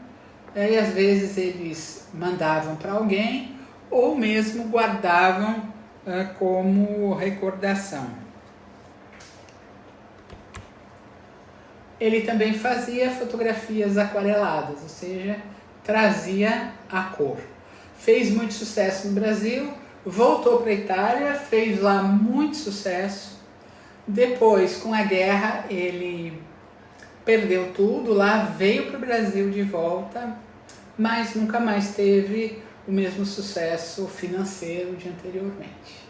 S1: e às vezes eles mandavam para alguém ou mesmo guardavam como recordação. Ele também fazia fotografias aquareladas, ou seja, trazia a cor. Fez muito sucesso no Brasil, voltou para a Itália, fez lá muito sucesso. Depois, com a guerra, ele perdeu tudo lá, veio para o Brasil de volta, mas nunca mais teve o mesmo sucesso financeiro de anteriormente.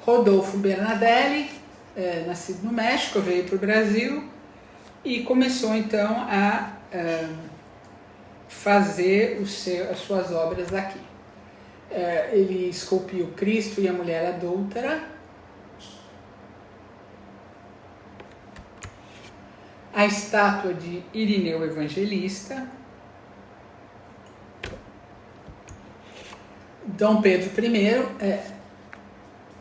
S1: Rodolfo Bernardelli, nascido no México, veio para o Brasil e começou então a fazer as suas obras aqui. Ele esculpiu Cristo e a Mulher Adúltera, a estátua de Irineu Evangelista, Dom Pedro I.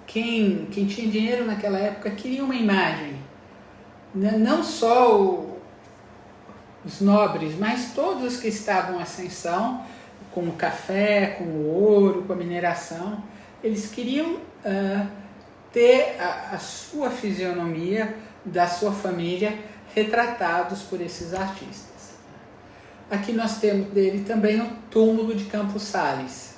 S1: Quem tinha dinheiro naquela época queria uma imagem, não só os nobres, mas todos que estavam em ascensão, com o café, com o ouro, com a mineração, eles queriam ter a sua fisionomia, da sua família, retratados por esses artistas. Aqui nós temos dele também o túmulo de Campos Sales.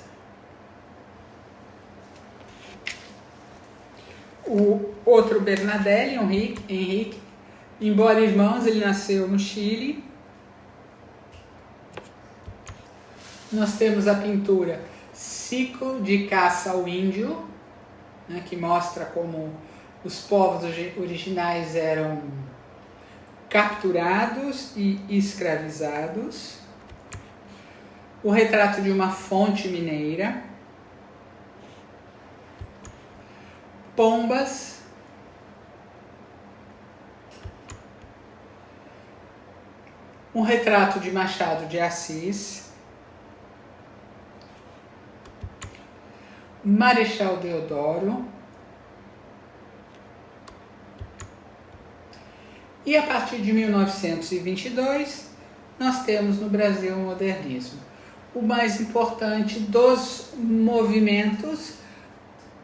S1: O outro Bernardelli, Henrique, embora irmãos, ele nasceu no Chile. Nós temos a pintura Ciclo de Caça ao Índio, né, que mostra como os povos originais eram capturados e escravizados, o retrato de uma fonte mineira, pombas, um retrato de Machado de Assis, Marechal Deodoro, e a partir de 1922 nós temos no Brasil o modernismo, o mais importante dos movimentos,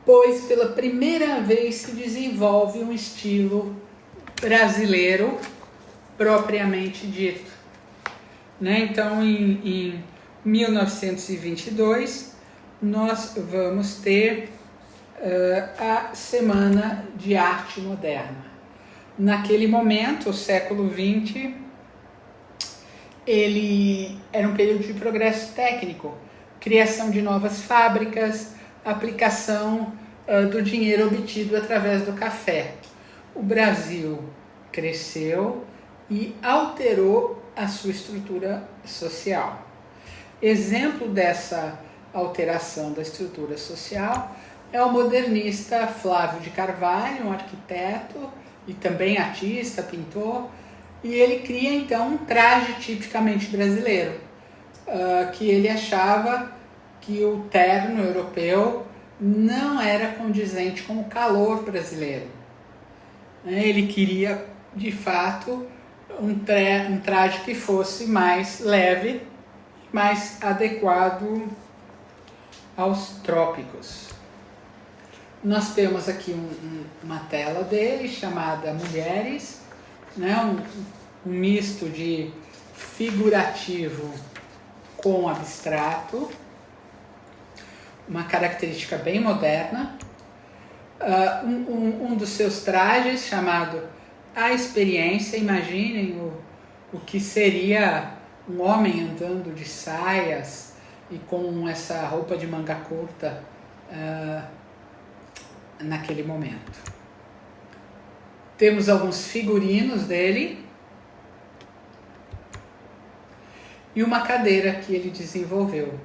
S1: pois pela primeira vez se desenvolve um estilo brasileiro propriamente dito. Então, em 1922, nós vamos ter a Semana de Arte Moderna. Naquele momento, o século XX, ele era um período de progresso técnico, criação de novas fábricas, aplicação do dinheiro obtido através do café. O Brasil cresceu e alterou a sua estrutura social. Exemplo dessa alteração da estrutura social é o modernista Flávio de Carvalho, um arquiteto e também artista, pintor, e ele cria então um traje tipicamente brasileiro, que ele achava que o terno europeu não era condizente com o calor brasileiro. Ele queria, de fato, um traje que fosse mais leve, mais adequado aos trópicos. Nós temos aqui uma tela dele chamada Mulheres, um misto de figurativo com abstrato, uma característica bem moderna. Um dos seus trajes chamado A Experiência, imaginem o que seria um homem andando de saias e com essa roupa de manga curta naquele momento. Temos alguns figurinos dele e uma cadeira que ele desenvolveu,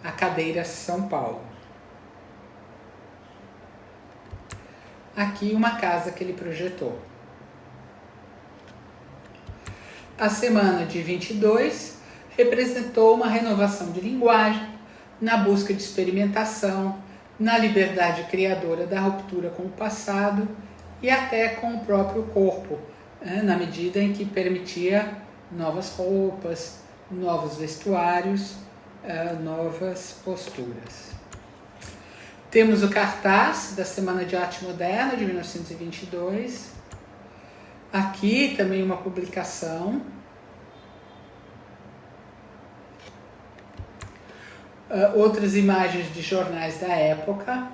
S1: a cadeira São Paulo. Aqui uma casa que ele projetou. A semana de 22 representou uma renovação de linguagem, na busca de experimentação, na liberdade criadora da ruptura com o passado e até com o próprio corpo, na medida em que permitia novas roupas, novos vestuários, novas posturas. Temos o cartaz da Semana de Arte Moderna de 1922. Aqui também uma publicação. Outras imagens de jornais da época.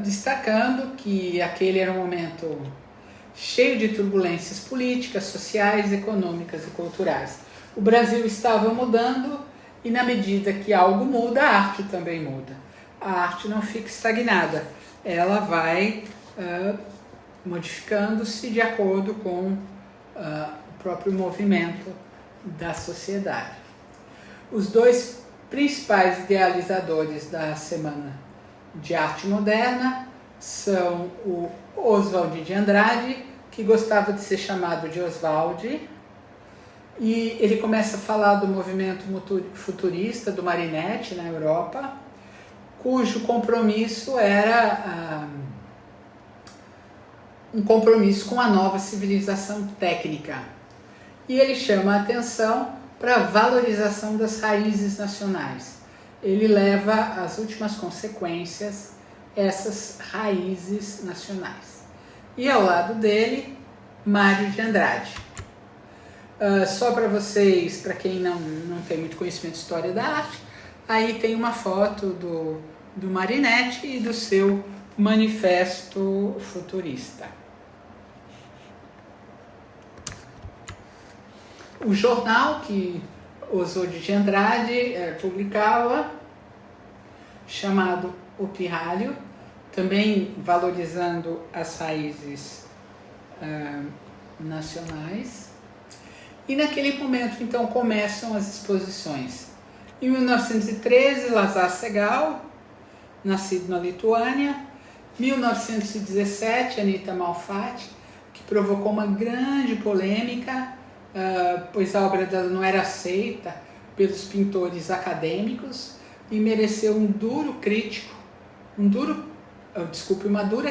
S1: Destacando que aquele era um momento cheio de turbulências políticas, sociais, econômicas e culturais. O Brasil estava mudando e, na medida que algo muda, a arte também muda. A arte não fica estagnada, ela vai modificando-se de acordo com o próprio movimento da sociedade. Os dois principais idealizadores da Semana de Arte Moderna são o Oswald de Andrade, que gostava de ser chamado de Oswald, e ele começa a falar do movimento futurista do Marinetti na Europa, cujo compromisso era um compromisso com a nova civilização técnica. E ele chama a atenção para a valorização das raízes nacionais. Ele leva às últimas consequências essas raízes nacionais. E ao lado dele, Mário de Andrade. Só para vocês, para quem não tem muito conhecimento de história da arte, aí tem uma foto do Marinetti e do seu manifesto futurista. O jornal que Oswald de Andrade publicava chamado O Pirralho, também valorizando as raízes nacionais. E naquele momento, então, começam as exposições. Em 1913, Lazar Segal, nascido na Lituânia. 1917, Anita Malfatti, que provocou uma grande polêmica, pois a obra dela não era aceita pelos pintores acadêmicos e mereceu uma dura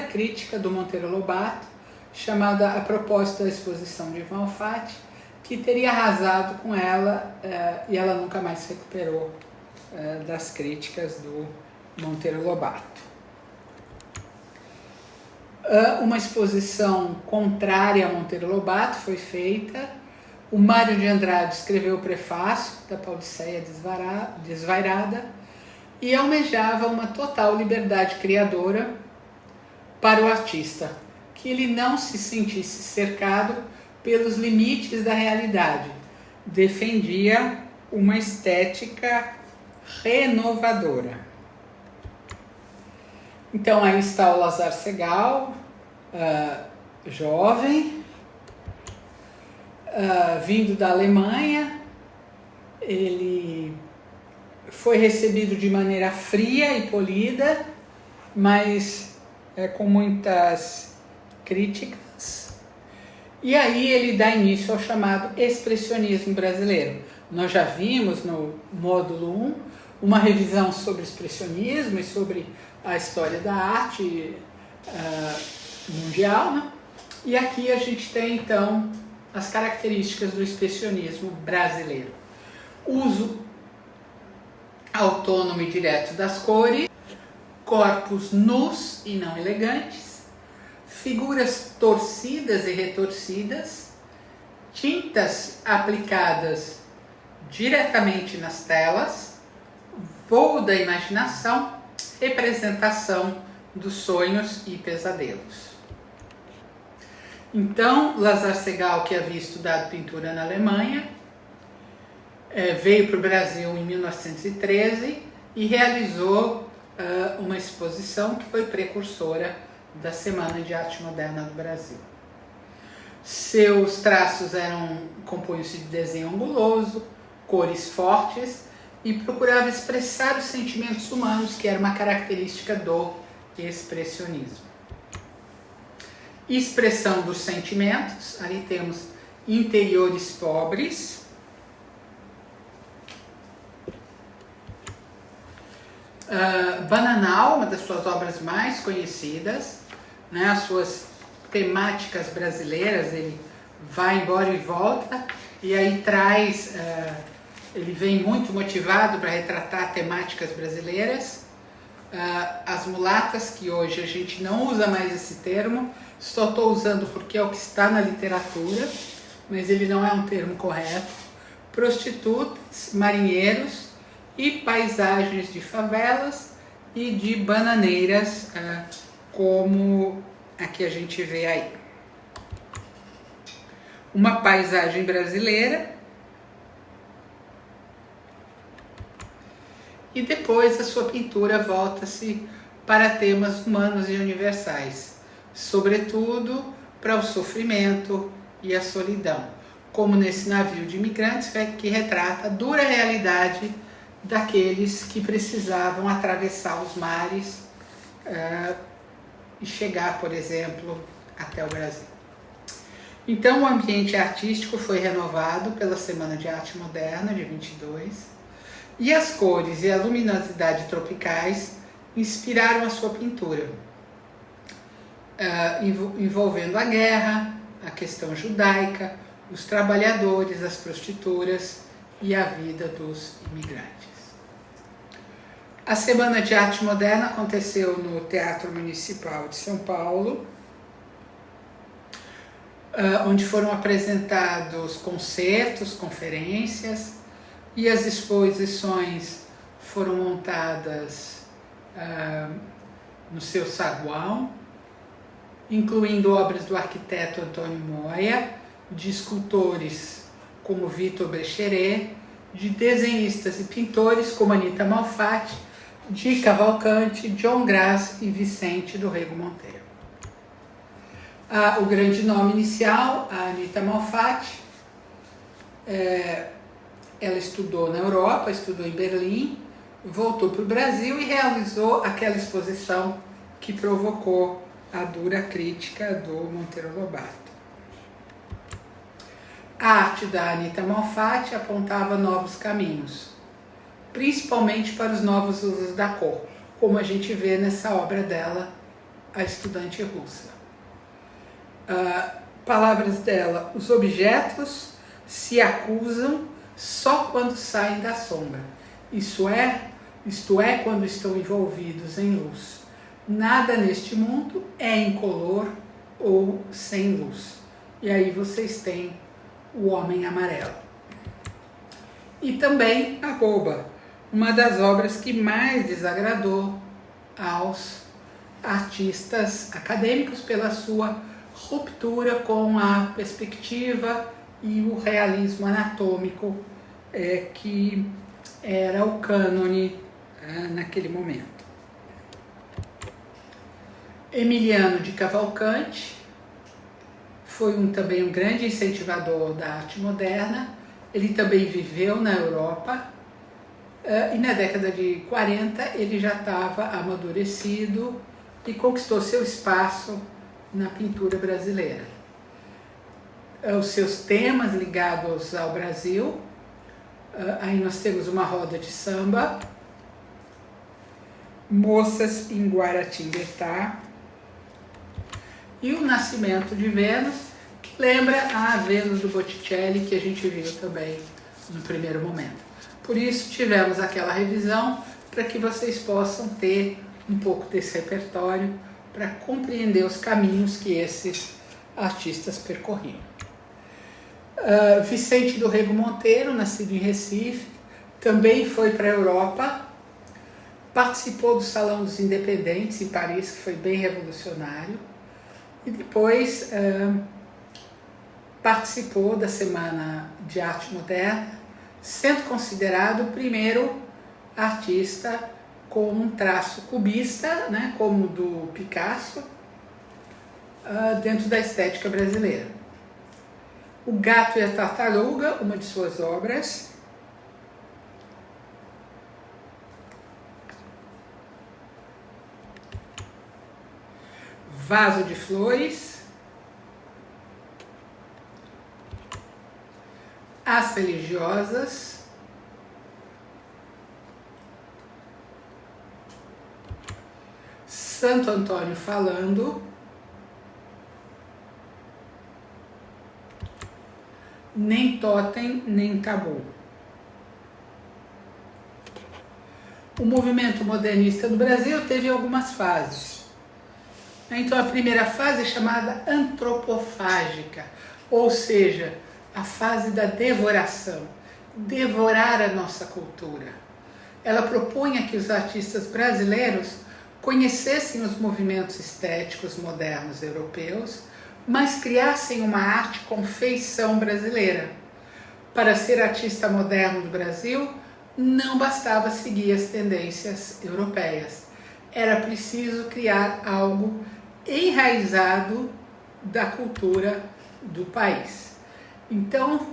S1: crítica do Monteiro Lobato, chamada A Propósito da Exposição de Malfatti, que teria arrasado com ela e ela nunca mais se recuperou das críticas do Monteiro Lobato. Uma exposição contrária a Monteiro Lobato foi feita. O Mário de Andrade escreveu o prefácio da Pauliceia Desvairada e almejava uma total liberdade criadora para o artista, que ele não se sentisse cercado pelos limites da realidade. Defendia uma estética renovadora. Então aí está o Lazar Segal, jovem, vindo da Alemanha. Ele foi recebido de maneira fria e polida, mas com muitas críticas. E aí ele dá início ao chamado expressionismo brasileiro. Nós já vimos no módulo 1 uma revisão sobre expressionismo e sobre a história da arte mundial, né? E aqui a gente tem então as características do expressionismo brasileiro. Uso autônomo e direto das cores, corpos nus e não elegantes, figuras torcidas e retorcidas, tintas aplicadas diretamente nas telas, voo da imaginação, representação dos sonhos e pesadelos. Então, Lazar Segal, que havia estudado pintura na Alemanha, veio para o Brasil em 1913 e realizou uma exposição que foi precursora da Semana de Arte Moderna do Brasil. Seus traços compunham-se de desenho anguloso, cores fortes e procurava expressar os sentimentos humanos, que era uma característica do expressionismo. Expressão dos sentimentos, aí temos Interiores Pobres, Bananal, uma das suas obras mais conhecidas, né, as suas temáticas brasileiras, ele vai embora e volta, e aí traz, ele vem muito motivado para retratar temáticas brasileiras. As mulatas, que hoje a gente não usa mais esse termo, só estou usando porque é o que está na literatura, mas ele não é um termo correto. Prostitutas, marinheiros e paisagens de favelas e de bananeiras, como a que a gente vê aí. Uma paisagem brasileira. E depois a sua pintura volta-se para temas humanos e universais, sobretudo para o sofrimento e a solidão, como nesse navio de imigrantes que retrata a dura realidade daqueles que precisavam atravessar os mares e chegar, por exemplo, até o Brasil. Então o ambiente artístico foi renovado pela Semana de Arte Moderna de 22, e as cores e a luminosidade tropicais inspiraram a sua pintura, envolvendo a guerra, a questão judaica, os trabalhadores, as prostitutas e a vida dos imigrantes. A Semana de Arte Moderna aconteceu no Teatro Municipal de São Paulo, onde foram apresentados concertos, conferências, e as exposições foram montadas no seu saguão, incluindo obras do arquiteto Antônio Moya, de escultores como Vitor Brecheret, de desenhistas e pintores como Anita Malfatti, de Cavalcante, John Graz e Vicente do Rego Monteiro. O grande nome inicial, a Anita Malfatti, ela estudou na Europa, estudou em Berlim, voltou para o Brasil e realizou aquela exposição que provocou a dura crítica do Monteiro Lobato. A arte da Anita Malfatti apontava novos caminhos, principalmente para os novos usos da cor, como a gente vê nessa obra dela, A Estudante Russa. Palavras dela: os objetos se acusam só quando saem da sombra, isto é, quando estão envolvidos em luz. Nada neste mundo é incolor ou sem luz. E aí vocês têm O Homem Amarelo. E também A Boba, uma das obras que mais desagradou aos artistas acadêmicos pela sua ruptura com a perspectiva e o realismo anatômico que era o cânone naquele momento. Emiliano de Cavalcante foi também um grande incentivador da arte moderna. Ele também viveu na Europa e na década de 40 ele já estava amadurecido e conquistou seu espaço na pintura brasileira. Os seus temas ligados ao Brasil, aí nós temos Uma Roda de Samba, Moças em Guaratinguetá e O Nascimento de Vênus, que lembra a Vênus do Botticelli, que a gente viu também no primeiro momento. Por isso tivemos aquela revisão para que vocês possam ter um pouco desse repertório para compreender os caminhos que esses artistas percorriam. Vicente do Rego Monteiro, nascido em Recife, também foi para a Europa, participou do Salão dos Independentes em Paris, que foi bem revolucionário, e depois participou da Semana de Arte Moderna, sendo considerado o primeiro artista com um traço cubista, né, como o do Picasso, dentro da estética brasileira. O Gato e a Tartaruga, uma de suas obras. Vaso de Flores. As Religiosas. Santo Antônio Falando. Nem Totem, nem Tabu. O movimento modernista no Brasil teve algumas fases. Então a primeira fase é chamada antropofágica, ou seja, a fase da devoração, devorar a nossa cultura. Ela propunha que os artistas brasileiros conhecessem os movimentos estéticos modernos europeus, mas criassem uma arte com feição brasileira. Para ser artista moderno do Brasil, não bastava seguir as tendências europeias. Era preciso criar algo enraizado da cultura do país. Então,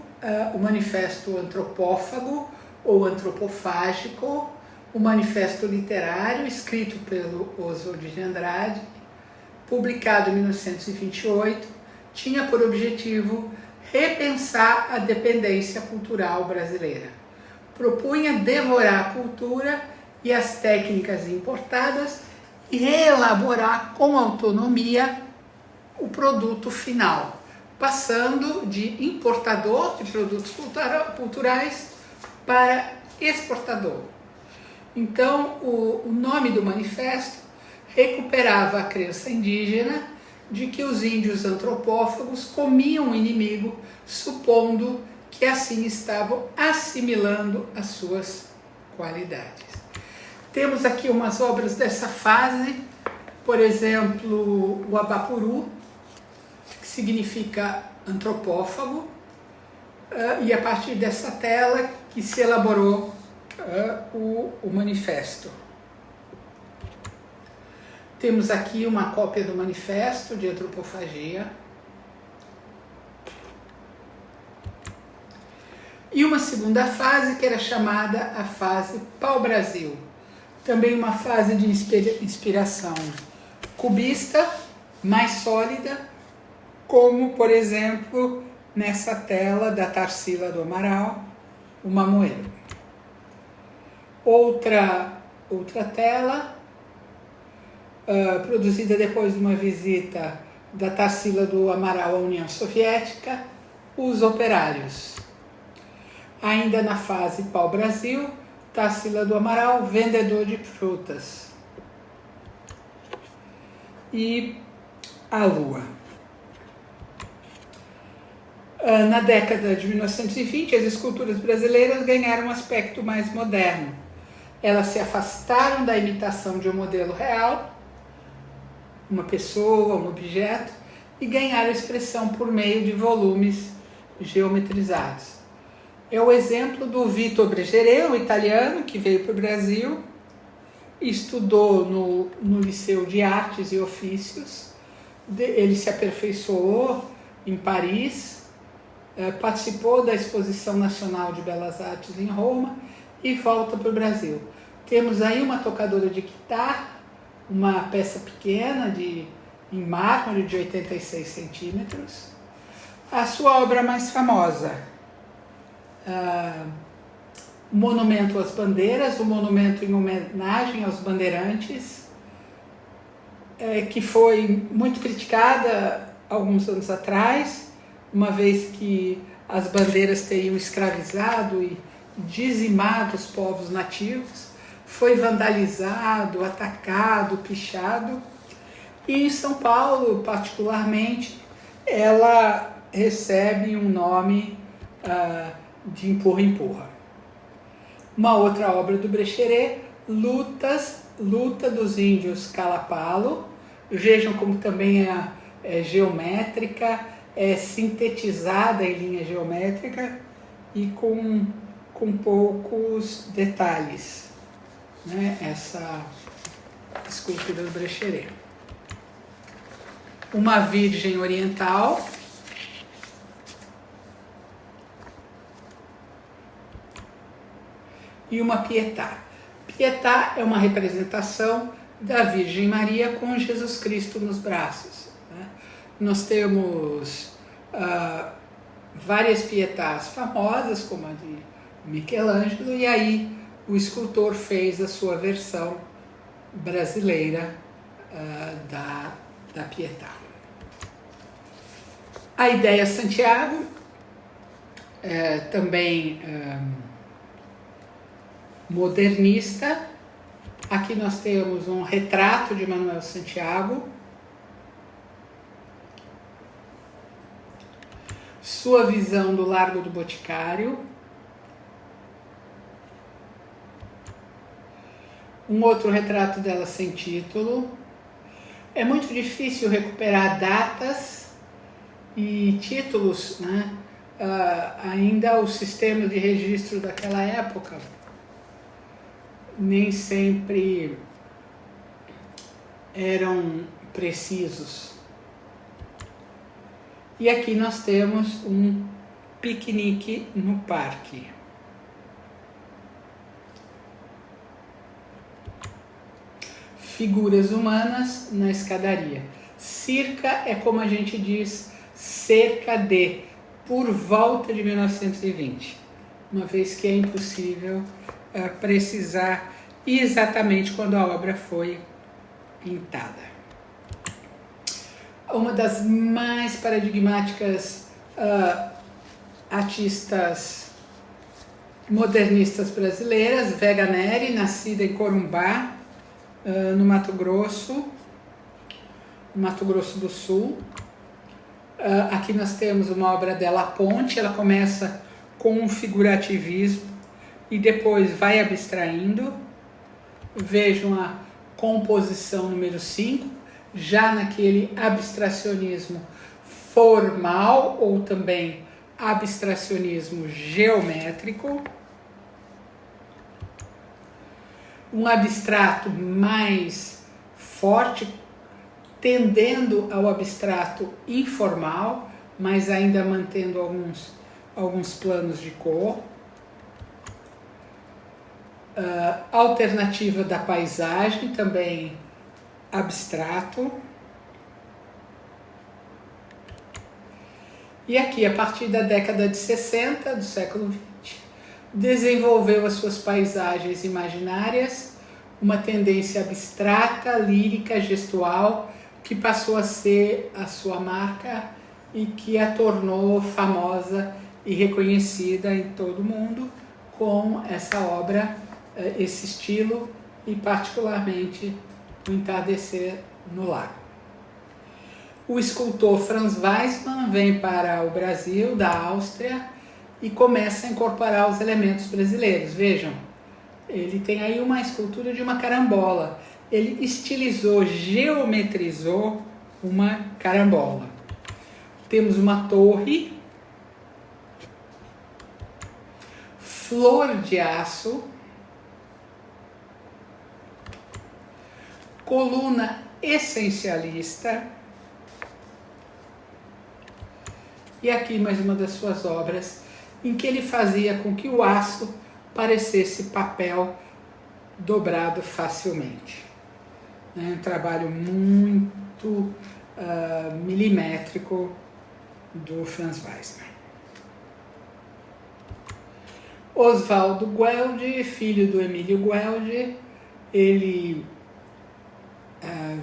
S1: o Manifesto Antropófago ou Antropofágico, o Manifesto Literário, escrito pelo Oswald de Andrade, publicado em 1928, tinha por objetivo repensar a dependência cultural brasileira. Propunha devorar a cultura e as técnicas importadas e reelaborar com autonomia o produto final, passando de importador de produtos culturais para exportador. Então, o nome do manifesto recuperava a crença indígena de que os índios antropófagos comiam o inimigo, supondo que assim estavam assimilando as suas qualidades. Temos aqui umas obras dessa fase, por exemplo, o Abapuru, que significa antropófago, e a partir dessa tela que se elaborou o manifesto. Temos aqui uma cópia do Manifesto de Antropofagia. E uma segunda fase, que era chamada a fase pau-brasil. Também uma fase de inspiração cubista, mais sólida, como, por exemplo, nessa tela da Tarsila do Amaral, o Mamoeiro. Outra tela, produzida depois de uma visita da Tarsila do Amaral à União Soviética, Os Operários. Ainda na fase pau-brasil, Tarsila do Amaral, Vendedor de Frutas. E a Lua. Na década de 1920, as esculturas brasileiras ganharam um aspecto mais moderno. Elas se afastaram da imitação de um modelo real, uma pessoa, um objeto, e ganharam expressão por meio de volumes geometrizados. É o exemplo do Vitor Bregeret, um italiano que veio para o Brasil, estudou no Liceu de Artes e Ofícios, ele se aperfeiçoou em Paris, participou da Exposição Nacional de Belas Artes em Roma e volta para o Brasil. Temos aí uma tocadora de guitarra, uma peça pequena em mármore de 86 centímetros. A sua obra mais famosa, o Monumento às Bandeiras, o monumento em homenagem aos bandeirantes, que foi muito criticada alguns anos atrás, uma vez que as bandeiras teriam escravizado e dizimado os povos nativos, foi vandalizado, atacado, pichado. E em São Paulo, particularmente, ela recebe um nome de Empurra-Empurra. Uma outra obra do Brecheret, Luta dos Índios Calapalo. Vejam como também é geométrica, é sintetizada em linha geométrica e com poucos detalhes, né? Essa escultura do Brecheret. Uma Virgem Oriental. E uma Pietà. Pietà é uma representação da Virgem Maria com Jesus Cristo nos braços, né? Nós temos várias Pietás famosas, como a de Michelangelo, e aí o escultor fez a sua versão brasileira da Pietà. A Ideia Santiago, também modernista. Aqui nós temos um retrato de Manuel Santiago. Sua visão do Largo do Boticário. Um outro retrato dela sem título. É muito difícil recuperar datas e títulos, né? Ainda o sistema de registro daquela época nem sempre eram precisos. E aqui nós temos um piquenique no parque. Figuras humanas na escadaria. Circa é como a gente diz, cerca de, por volta de 1920, uma vez que é impossível precisar exatamente quando a obra foi pintada. Uma das mais paradigmáticas artistas modernistas brasileiras, Vega Neri, nascida em Corumbá, no Mato Grosso do Sul. Aqui nós temos uma obra dela, A Ponte. Ela começa com um figurativismo e depois vai abstraindo. Vejam a composição número 5, já naquele abstracionismo formal ou também abstracionismo geométrico. Um abstrato mais forte, tendendo ao abstrato informal, mas ainda mantendo alguns planos de cor. Alternativa da paisagem, também abstrato. E aqui, a partir da década de 60 do século XX, desenvolveu as suas paisagens imaginárias, uma tendência abstrata, lírica, gestual, que passou a ser a sua marca e que a tornou famosa e reconhecida em todo o mundo com essa obra, esse estilo e particularmente o Entardecer no Lago. O escultor Franz Weissmann vem para o Brasil, da Áustria, e começa a incorporar os elementos brasileiros. Vejam, ele tem aí uma escultura de uma carambola. Ele estilizou, geometrizou uma carambola. Temos uma torre, flor de aço, coluna essencialista, e aqui mais uma das suas obras, em que ele fazia com que o aço parecesse papel dobrado facilmente. É um trabalho muito milimétrico do Franz Weissmann. Oswaldo Gueldi, filho do Emílio Gueldi, ele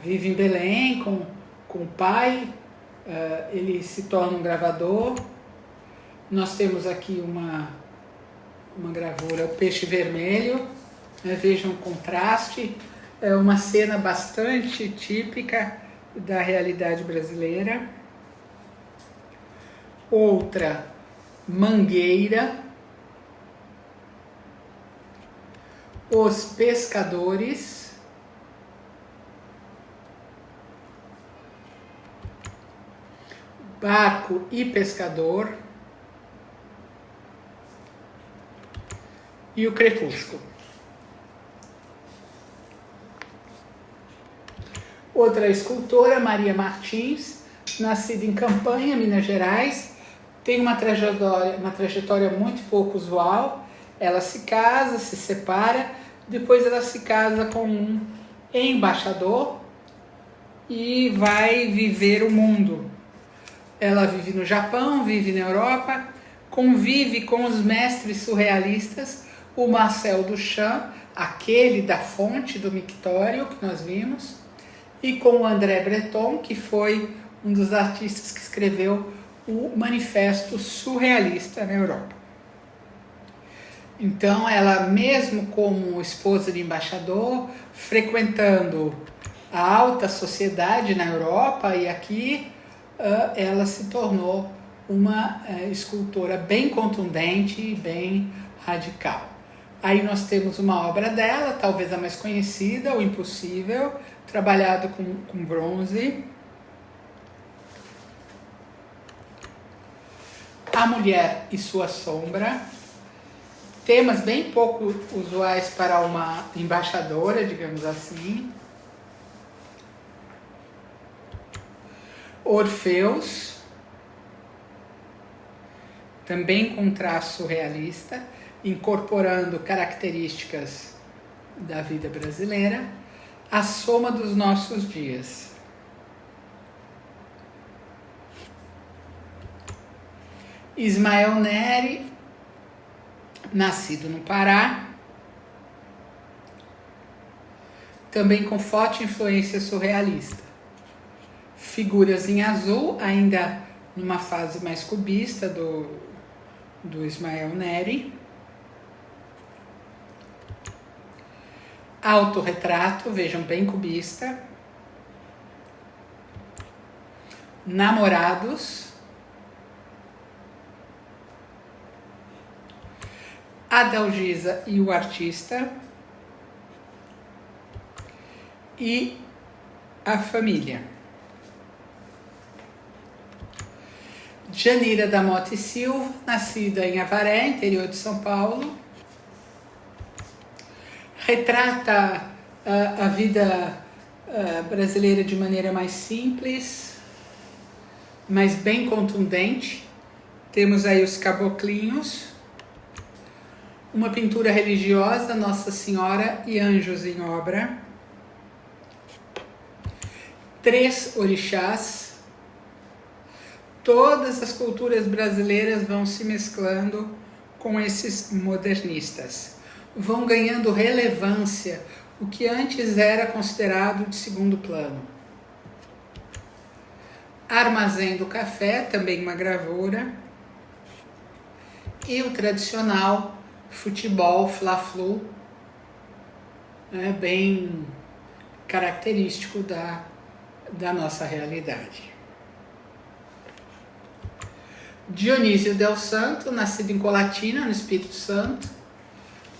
S1: vive em Belém com o pai, ele se torna um gravador. Nós temos aqui uma gravura, o Peixe Vermelho, vejam o contraste, é uma cena bastante típica da realidade brasileira. Outra, Mangueira, Os Pescadores, Barco e Pescador e o Crepúsculo. Outra escultora, Maria Martins, nascida em Campanha, Minas Gerais, tem uma trajetória muito pouco usual. Ela se casa, se separa, depois ela se casa com um embaixador e vai viver o mundo. Ela vive no Japão, vive na Europa, convive com os mestres surrealistas, o Marcel Duchamp, aquele da fonte do mictório que nós vimos, e com o André Breton, que foi um dos artistas que escreveu o Manifesto Surrealista na Europa. Então, ela, mesmo como esposa de embaixador, frequentando a alta sociedade na Europa e aqui, ela se tornou uma escultora bem contundente e bem radical. Aí nós temos uma obra dela, talvez a mais conhecida, O Impossível, trabalhado com bronze. A Mulher e Sua Sombra, temas bem pouco usuais para uma embaixadora, digamos assim. Orfeus, também com traço surrealista, incorporando características da vida brasileira. A Soma dos Nossos Dias. Ismael Neri, nascido no Pará, também com forte influência surrealista. Figuras em azul, ainda numa fase mais cubista do Ismael Neri. Autorretrato, vejam, bem cubista. Namorados. Adalgisa e o Artista. E A Família. Janira da Mota e Silva, nascida em Avaré, interior de São Paulo. Retrata a vida brasileira de maneira mais simples, mas bem contundente. Temos aí os caboclinhos, uma pintura religiosa, Nossa Senhora e Anjos em Obra, 3 orixás. Todas as culturas brasileiras vão se mesclando com esses modernistas, vão ganhando relevância, o que antes era considerado de segundo plano. Armazém do Café, também uma gravura, e o tradicional futebol Fla-Flu, bem característico da nossa realidade. Dionísio del Santo, nascido em Colatina, no Espírito Santo,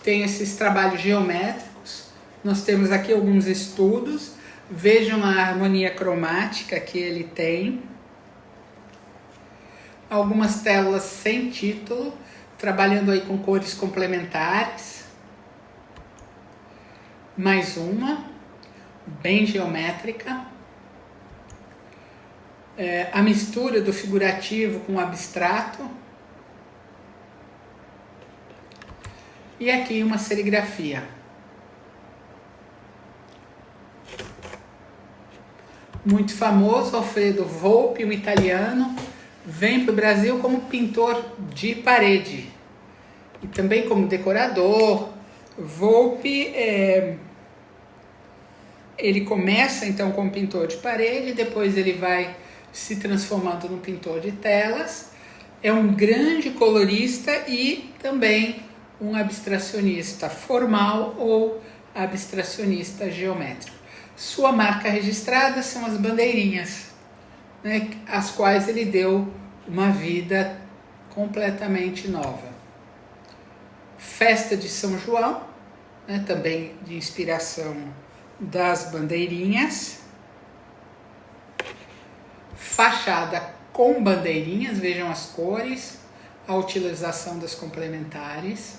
S1: tem esses trabalhos geométricos. Nós temos aqui alguns estudos, vejam a harmonia cromática que ele tem. Algumas telas sem título, trabalhando aí com cores complementares. Mais uma, bem geométrica. A mistura do figurativo com o abstrato. E aqui uma serigrafia. Muito famoso, Alfredo Volpi, um italiano, vem para o Brasil como pintor de parede e também como decorador. Volpi, ele começa então como pintor de parede, depois ele vai se transformando num pintor de telas. É um grande colorista e também um abstracionista formal ou abstracionista geométrico. Sua marca registrada são as bandeirinhas, às quais ele deu uma vida completamente nova. Festa de São João, também de inspiração das bandeirinhas. Fachada com bandeirinhas, vejam as cores, a utilização das complementares.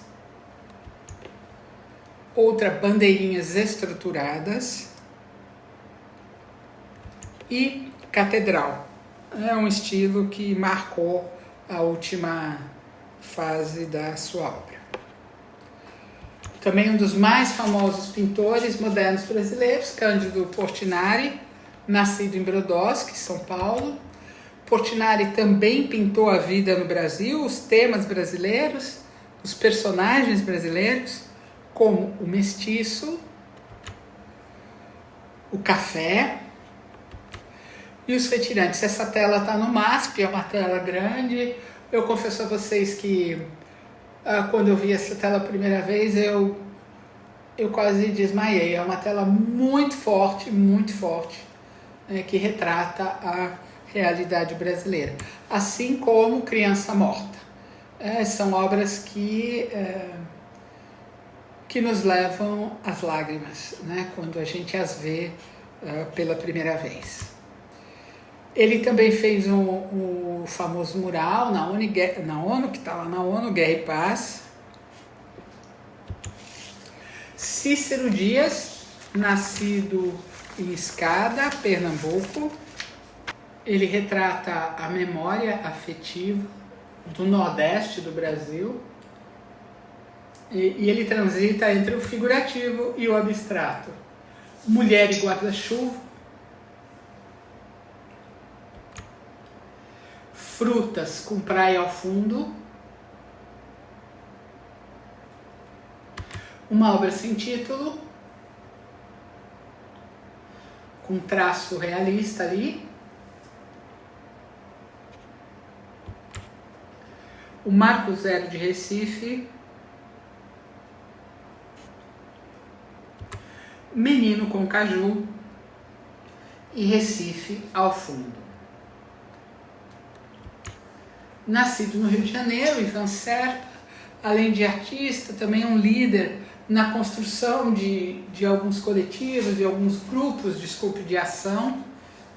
S1: Outra, bandeirinhas estruturadas. E catedral. É um estilo que marcou a última fase da sua obra. Também um dos mais famosos pintores modernos brasileiros, Cândido Portinari, nascido em Brodowski, São Paulo. Portinari também pintou a vida no Brasil, os temas brasileiros, os personagens brasileiros, como o mestiço, o café e os retirantes. Essa tela está no MASP, é uma tela grande. Eu confesso a vocês que quando eu vi essa tela a primeira vez, eu quase desmaiei. É uma tela muito forte, que retrata a realidade brasileira. Assim como Criança Morta. São obras que nos levam às lágrimas, quando a gente as vê pela primeira vez. Ele também fez o famoso mural na ONU, que está lá na ONU, Guerra e Paz. Cícero Dias, nascido em Escada, Pernambuco. Ele retrata a memória afetiva do Nordeste do Brasil. E ele transita entre o figurativo e o abstrato. Mulher e Guarda-Chuva. Frutas com praia ao fundo. Uma obra sem título, com traço realista ali. O Marco Zero de Recife. Menino com Caju e Recife ao fundo. Nascido no Rio de Janeiro, Ivan Serpa, além de artista, também um líder na construção de alguns coletivos, de alguns grupos, de ação.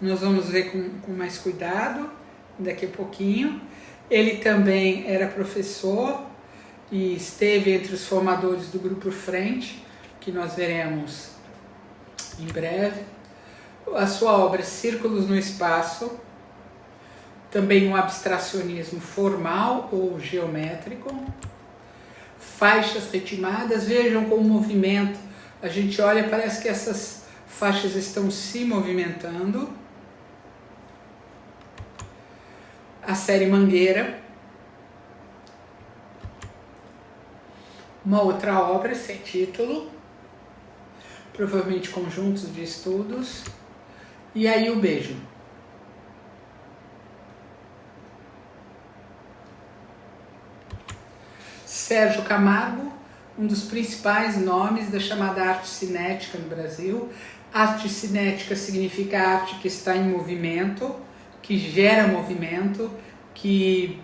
S1: Nós vamos ver com mais cuidado daqui a pouquinho. Ele também era professor e esteve entre os formadores do Grupo Frente, que nós veremos em breve. A sua obra Círculos no Espaço, também um abstracionismo formal ou geométrico. Faixas ritmadas, vejam com o movimento, a gente olha, parece que essas faixas estão se movimentando. A série Mangueira, uma outra obra sem título, provavelmente conjuntos de estudos, e aí o Beijo. Sérgio Camargo, um dos principais nomes da chamada arte cinética no Brasil. Arte cinética significa arte que está em movimento, que gera movimento, que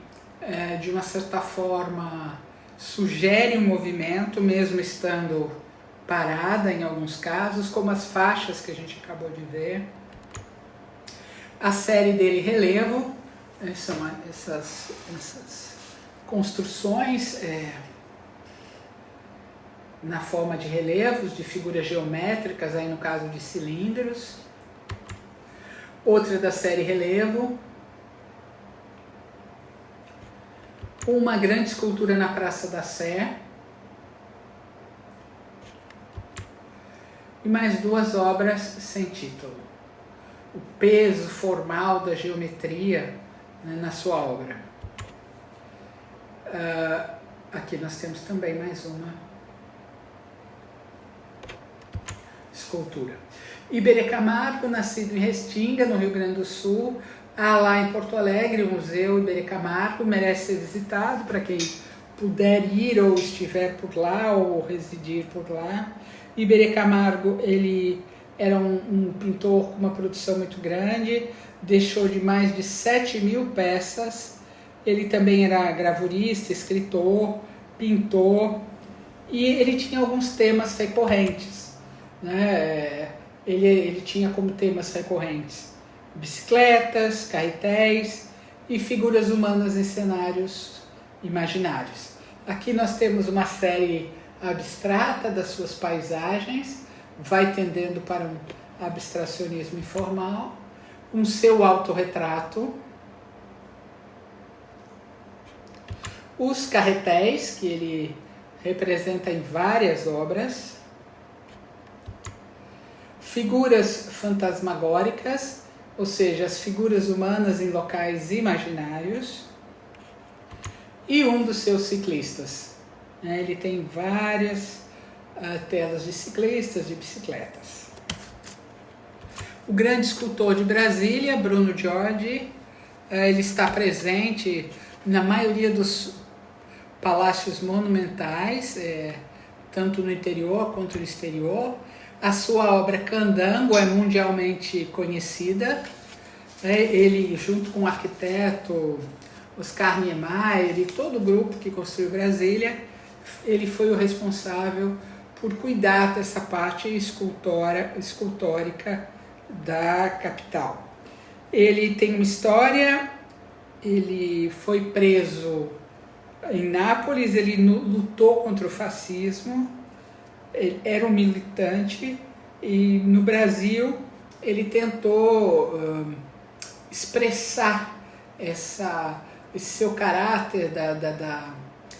S1: de uma certa forma sugere um movimento, mesmo estando parada em alguns casos, como as faixas que a gente acabou de ver. A série dele Relevo, são essas construções na forma de relevos, de figuras geométricas, aí no caso de cilindros. Outra da série Relevo. Uma grande escultura na Praça da Sé. E mais duas obras sem título. O peso formal da geometria, né, na sua obra. Aqui nós temos também mais uma escultura. Iberê Camargo, nascido em Restinga, no Rio Grande do Sul. Há lá em Porto Alegre o Museu Iberê Camargo, merece ser visitado para quem puder ir ou estiver por lá ou residir por lá. Iberê Camargo, ele era um pintor com uma produção muito grande, deixou de mais de 7.000 peças. Ele também era gravurista, escritor, pintor, e ele tinha alguns temas recorrentes, né? Ele tinha como temas recorrentes bicicletas, carretéis e figuras humanas em cenários imaginários. Aqui nós temos uma série abstrata das suas paisagens, vai tendendo para um abstracionismo informal, um seu autorretrato, os carretéis, que ele representa em várias obras, figuras fantasmagóricas, ou seja, as figuras humanas em locais imaginários, e um dos seus ciclistas. Ele tem várias telas de ciclistas, de bicicletas. O grande escultor de Brasília, Bruno Jordi, ele está presente na maioria dos palácios monumentais, tanto no interior quanto no exterior. A sua obra Candango é mundialmente conhecida. Ele, junto com o arquiteto Oscar Niemeyer e todo o grupo que construiu Brasília, ele foi o responsável por cuidar dessa parte escultórica da capital. Ele tem uma história, ele foi preso em Nápoles, ele lutou contra o fascismo, ele era um militante, e no Brasil ele tentou expressar esse seu caráter da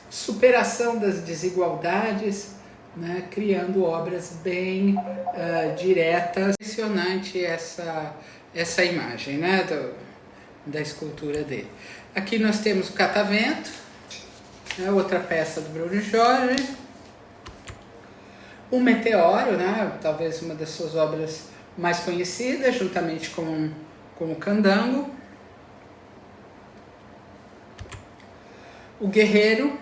S1: superação das desigualdades, né, criando obras bem diretas. Impressionante essa imagem, né, da escultura dele. Aqui nós temos o Catavento, né, outra peça do Bruno Jordi. O Meteoro, né, talvez uma das suas obras mais conhecidas, juntamente com o Candango. O Guerreiro,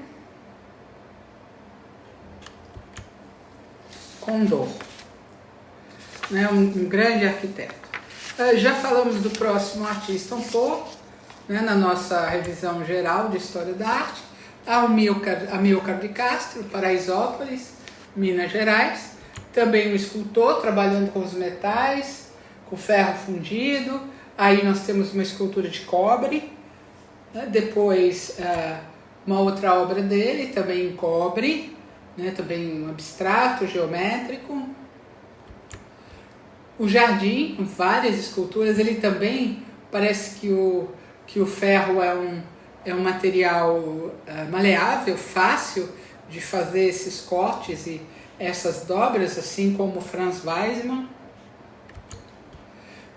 S1: Condor, né, um grande arquiteto. Já falamos do próximo artista um pouco, né, na nossa revisão geral de História da Arte. Há Amilcar de Castro, Paraisópolis, Minas Gerais. Também um escultor trabalhando com os metais, com ferro fundido. Aí nós temos uma escultura de cobre, né? Depois uma outra obra dele, também em cobre, né? Também um abstrato geométrico. O jardim, com várias esculturas, ele também parece que o ferro é um material maleável, fácil de fazer esses cortes e essas dobras, assim como o Franz Weismann.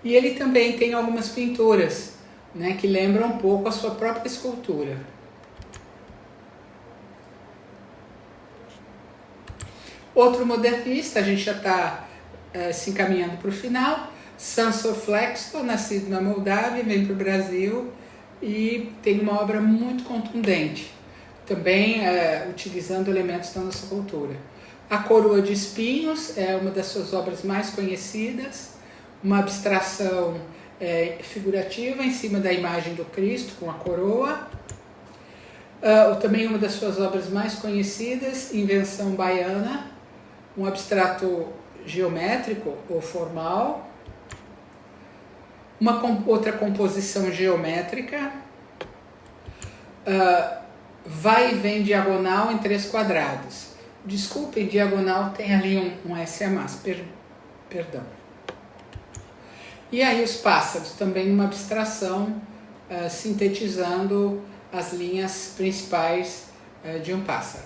S1: E ele também tem algumas pinturas, né, que lembram um pouco a sua própria escultura. Outro modernista, a gente já está se encaminhando para o final, Sansor Flexo, nascido na Moldávia, vem para o Brasil e tem uma obra muito contundente, também utilizando elementos da nossa cultura. A Coroa de Espinhos é uma das suas obras mais conhecidas, uma abstração figurativa em cima da imagem do Cristo com a coroa. Também uma das suas obras mais conhecidas, Invenção Baiana, um abstrato geométrico ou formal. Outra composição geométrica, vai e vem diagonal em 3 quadrados. Desculpem, diagonal tem ali um S a mais, perdão. E aí os pássaros, também uma abstração sintetizando as linhas principais de um pássaro.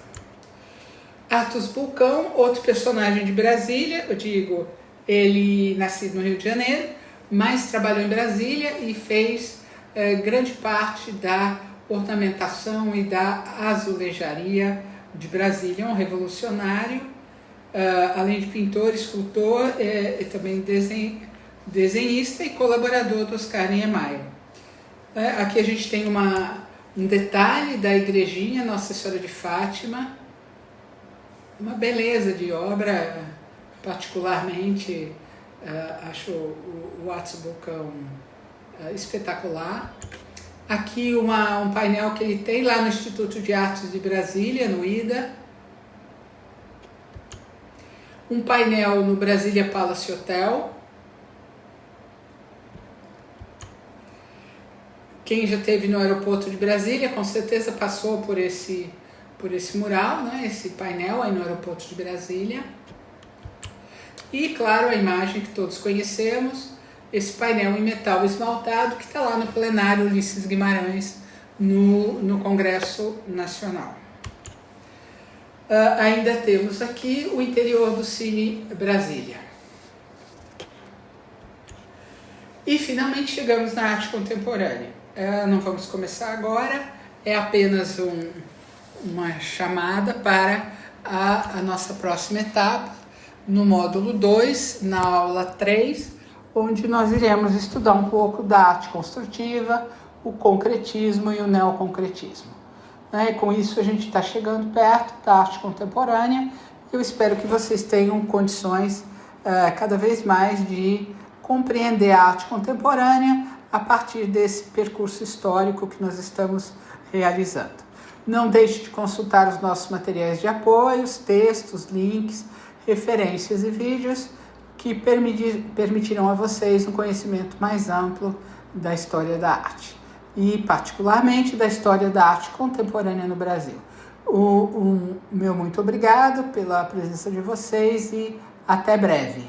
S1: Athos Bulcão, outro personagem de Brasília, eu digo, ele nascido no Rio de Janeiro, mas trabalhou em Brasília e fez grande parte da ornamentação e da azulejaria de Brasília. É um revolucionário, além de pintor, escultor, e também desenhista e colaborador do Oscar Niemeyer. Aqui a gente tem um detalhe da igrejinha Nossa Senhora de Fátima, uma beleza de obra, particularmente acho o Athos Bulcão espetacular. Aqui um painel que ele tem lá no Instituto de Artes de Brasília, no IDA. Um painel no Brasília Palace Hotel. Quem já esteve no aeroporto de Brasília, com certeza passou por esse mural, né? Esse painel aí no aeroporto de Brasília. E, claro, a imagem que todos conhecemos, esse painel em metal esmaltado que está lá no plenário Ulisses Guimarães, no Congresso Nacional. Ainda temos aqui o interior do Cine Brasília. E, finalmente, chegamos na arte contemporânea. Não vamos começar agora, é apenas uma chamada para a nossa próxima etapa, no módulo 2, na aula 3, onde nós iremos estudar um pouco da arte construtiva, o concretismo e o neoconcretismo. E com isso a gente está chegando perto da arte contemporânea. Eu espero que vocês tenham condições cada vez mais de compreender a arte contemporânea a partir desse percurso histórico que nós estamos realizando. Não deixe de consultar os nossos materiais de apoio, textos, links, referências e vídeos que permitirão a vocês um conhecimento mais amplo da história da arte e particularmente da história da arte contemporânea no Brasil. Meu muito obrigado pela presença de vocês e até breve.